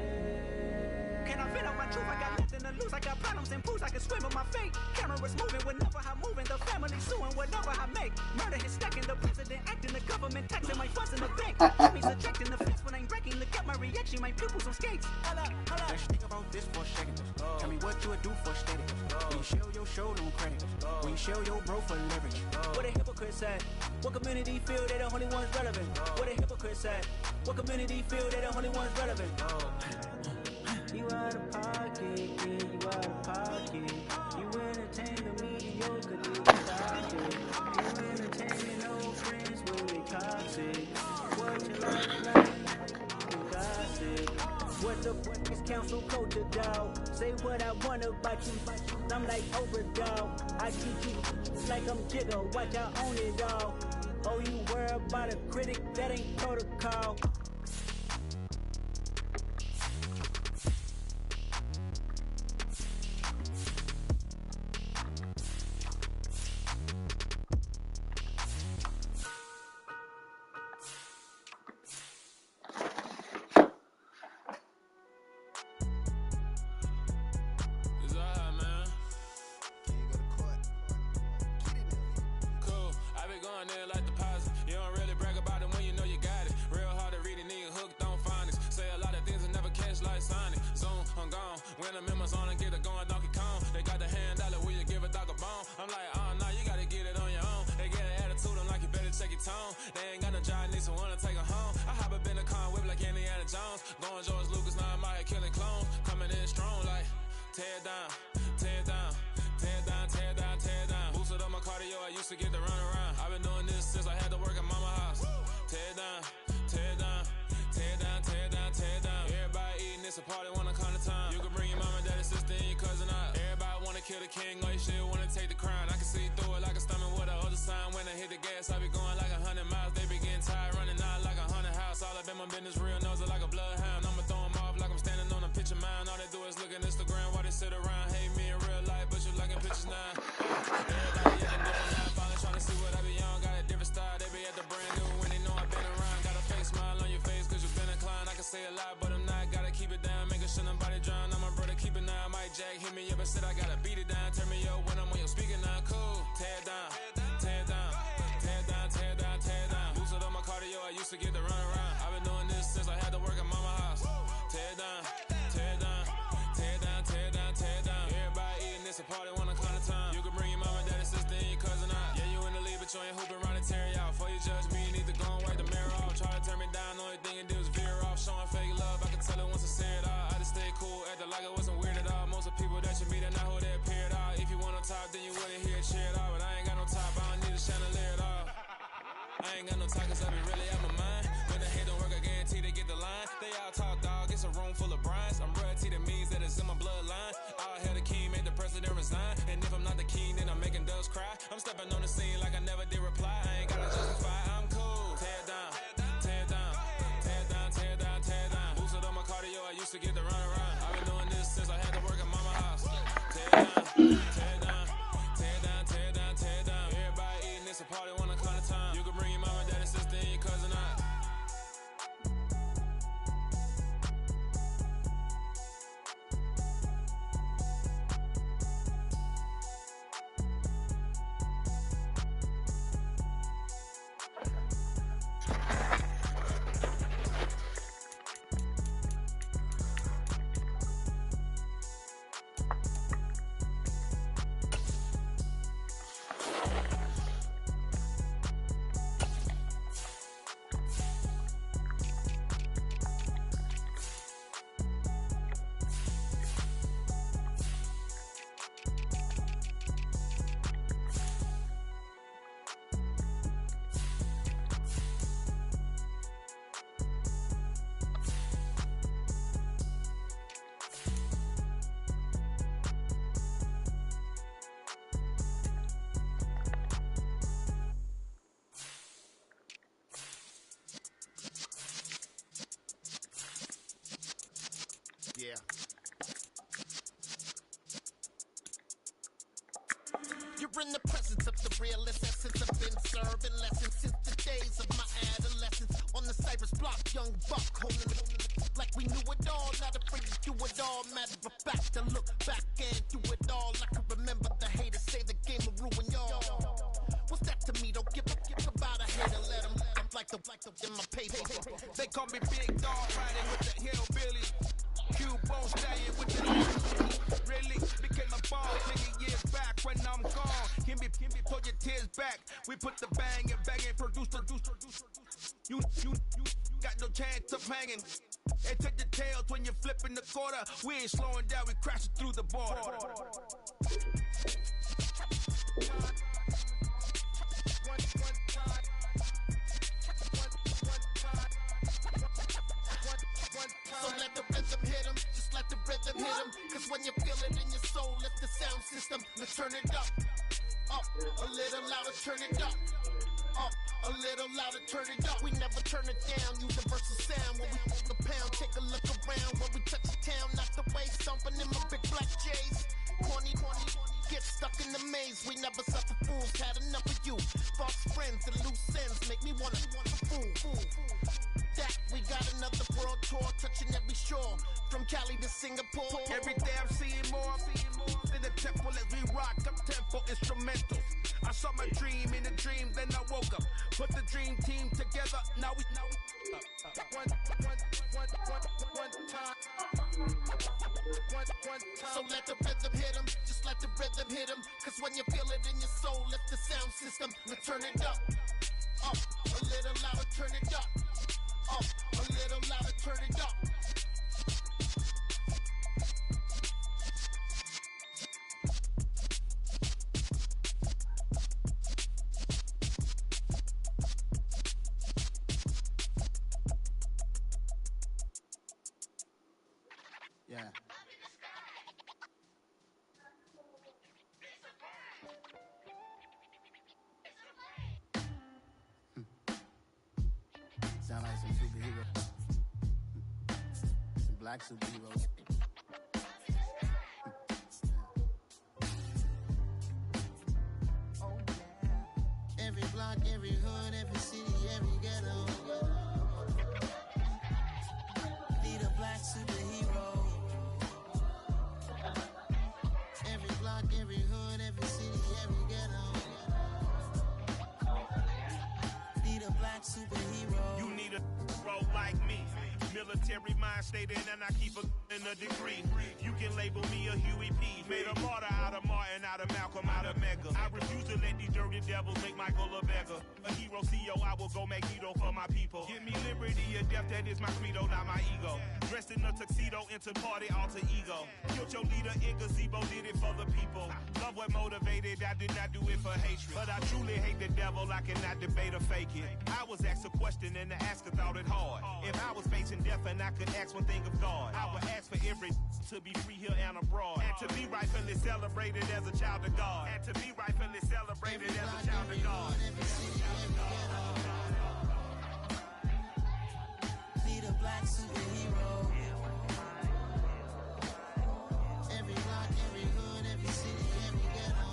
Can I fit out my truth? I got nothing to lose. I got problems and booze. I can swim with my fate. Cameras moving whenever I'm moving. The family suing whatever I make. Murder is stacking. The president acting. The government government tax and my funds in the bank. Show me subtracting the flex when I'm breaking. Look at my reaction, my pupils on skates. Let's think about this for a second. Tell me what you would do for steady. When you show your show, don't credit. When you show your bro for leverage. What a hypocrite said. What community feel they the only ones relevant? What a hypocrite said. What community feel they the only ones relevant? You out of pocket, yeah, you out of pocket. You entertain the mediocre, do you stop it? You entertain no friends when they toxic. What you like, you gossip. What the fuck is council culture, dog? Say what I want about you, I'm like overdog. I treat you like I'm Jigga, watch I own it all. Oh, you worry about a critic, that ain't protocol. Yeah. You're in the presence of the realest essence. I've been serving lessons since the days of my adolescence. On the Cypress block, young buck holding it like we knew it all. Not afraid to do it all. Matter of fact, to look back and do it all. I can remember the haters say the game will ruin y'all. What's that to me? Don't give a about a hater. Let them like in my paper. They call me Big Dog, riding with the hillbillies. Q-Bone stallion with the really became a ball 10 years back when I'm gone. Give me, pull your tears back. We put the bang and bang and produce. You got no chance of hanging. And take the tails when you're flipping the quarter. We ain't slowing down, we crashing through the border. So let the rhythm hit him, just let the rhythm hit him. Cause when you feel it in your soul, lift the sound system, let's turn it up. Up, a little louder, turn it up. Up, a little louder, turn it up. We never turn it down, universal sound. When we move the pound, take a look around. When we touch the town, not the way, stomping in my big black J's. Corny, get stuck in the maze. We never suffer fools, had enough of you. False friends and loose ends make me wanna fool. That we got another world tour, touching every shore, from Cali to Singapore. Every day I'm seeing more in the temple as we rock up tempo instrumentals. I saw my dream in a dream, then I woke up. Put the dream team together, now we one time. So let the rhythm hit him, just let the rhythm hit him. Cause when you feel it in your soul, lift the sound system, let's turn it up. Up, a little louder, turn it up. Up, a little louder, turn it up. Yeah. Sound like some superheroes. Some black superheroes. Oh yeah. Every block, every hood, every city, every ghetto. Need a black superhero. Every block, every hood, every city, every ghetto. Need a black superhero. You need a role like me. Military mind stated, and I keep in a degree. You can label me a Huey P. Made a martyr out of Martin, out of Malcolm, out of Mega. I refuse to let these dirty devils make Michael a beggar. A hero CEO, I will go Magneto for my people. Give me liberty or death, that is my credo, not my ego. Dressed in a tuxedo, into party, alter ego. Killed your leader in gazebo, did it for the people. Love what motivated, I did not do it for hatred. But I truly hate the devil, I cannot debate or fake it. I was asked a question and the asker thought it hard. If I was facing death and I could ask one thing of God, I would ask for every to be free here and abroad. And to be rightfully celebrated as a child of God. And to be rightfully celebrated as a child of God. Need a black superhero. Every block, every hood, every city, every ghetto.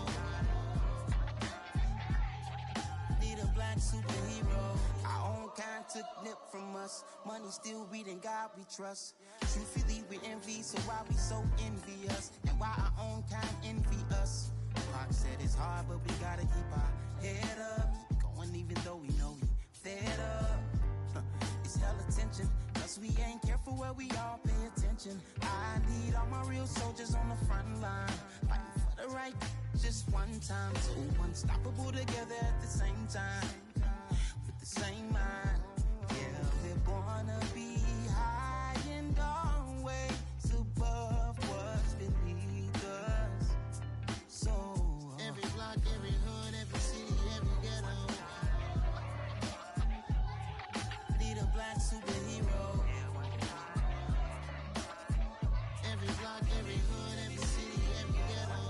Need a black superhero. Our own kind took nip from us. Money still reading God we trust. Truthfully we envy, so why we so envious? And why our own kind envy us? Pac said it's hard, but we gotta keep our head up. Going even though we know we fed up. It's hell attention, cause we ain't careful where we all pay attention. I need all my real soldiers on the front line, fighting for the right just one time. So unstoppable together at the same time, with the same mind. Yeah, we're gonna be high and always above what's beneath us. So every block, every hood, every city, every ghetto. Need a black superhero. Every block, every hood, every city, every ghetto.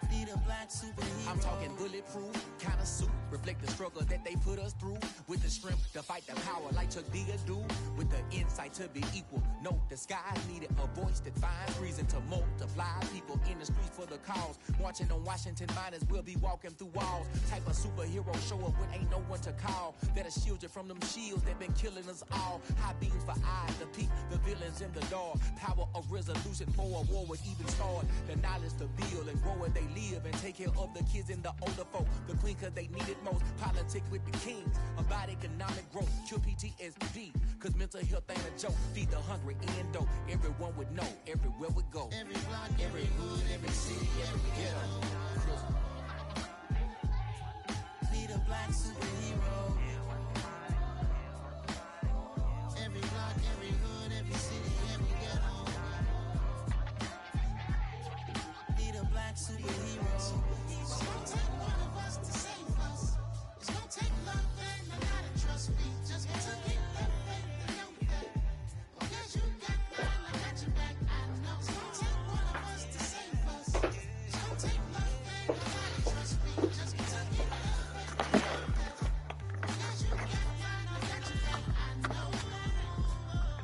Need a black superhero. I'm talking bulletproof, kind of suit, reflect the struggle that they put us through. With the strength to fight the power like Chuck D do. With the insight to be equal. Note the skies needed a voice that finds reason to multiply. People in the streets for the cause. Marching on Washington miners will be walking through walls. Type of superhero show up when ain't no one to call. That'll shield you from them shields that been killing us all. High beams for eyes to peek the villains in the dark. Power of resolution for a war would even start. The knowledge to build and grow where they live and take care of the kids in the older folk. The queen cause they needed most. Politics with the kings. About economic growth. Cure PTSD. Cause mental health ain't a joke. Feed the hungry and dope. Everyone would know. Everywhere we go. Every block, every hood, every city, every ghetto.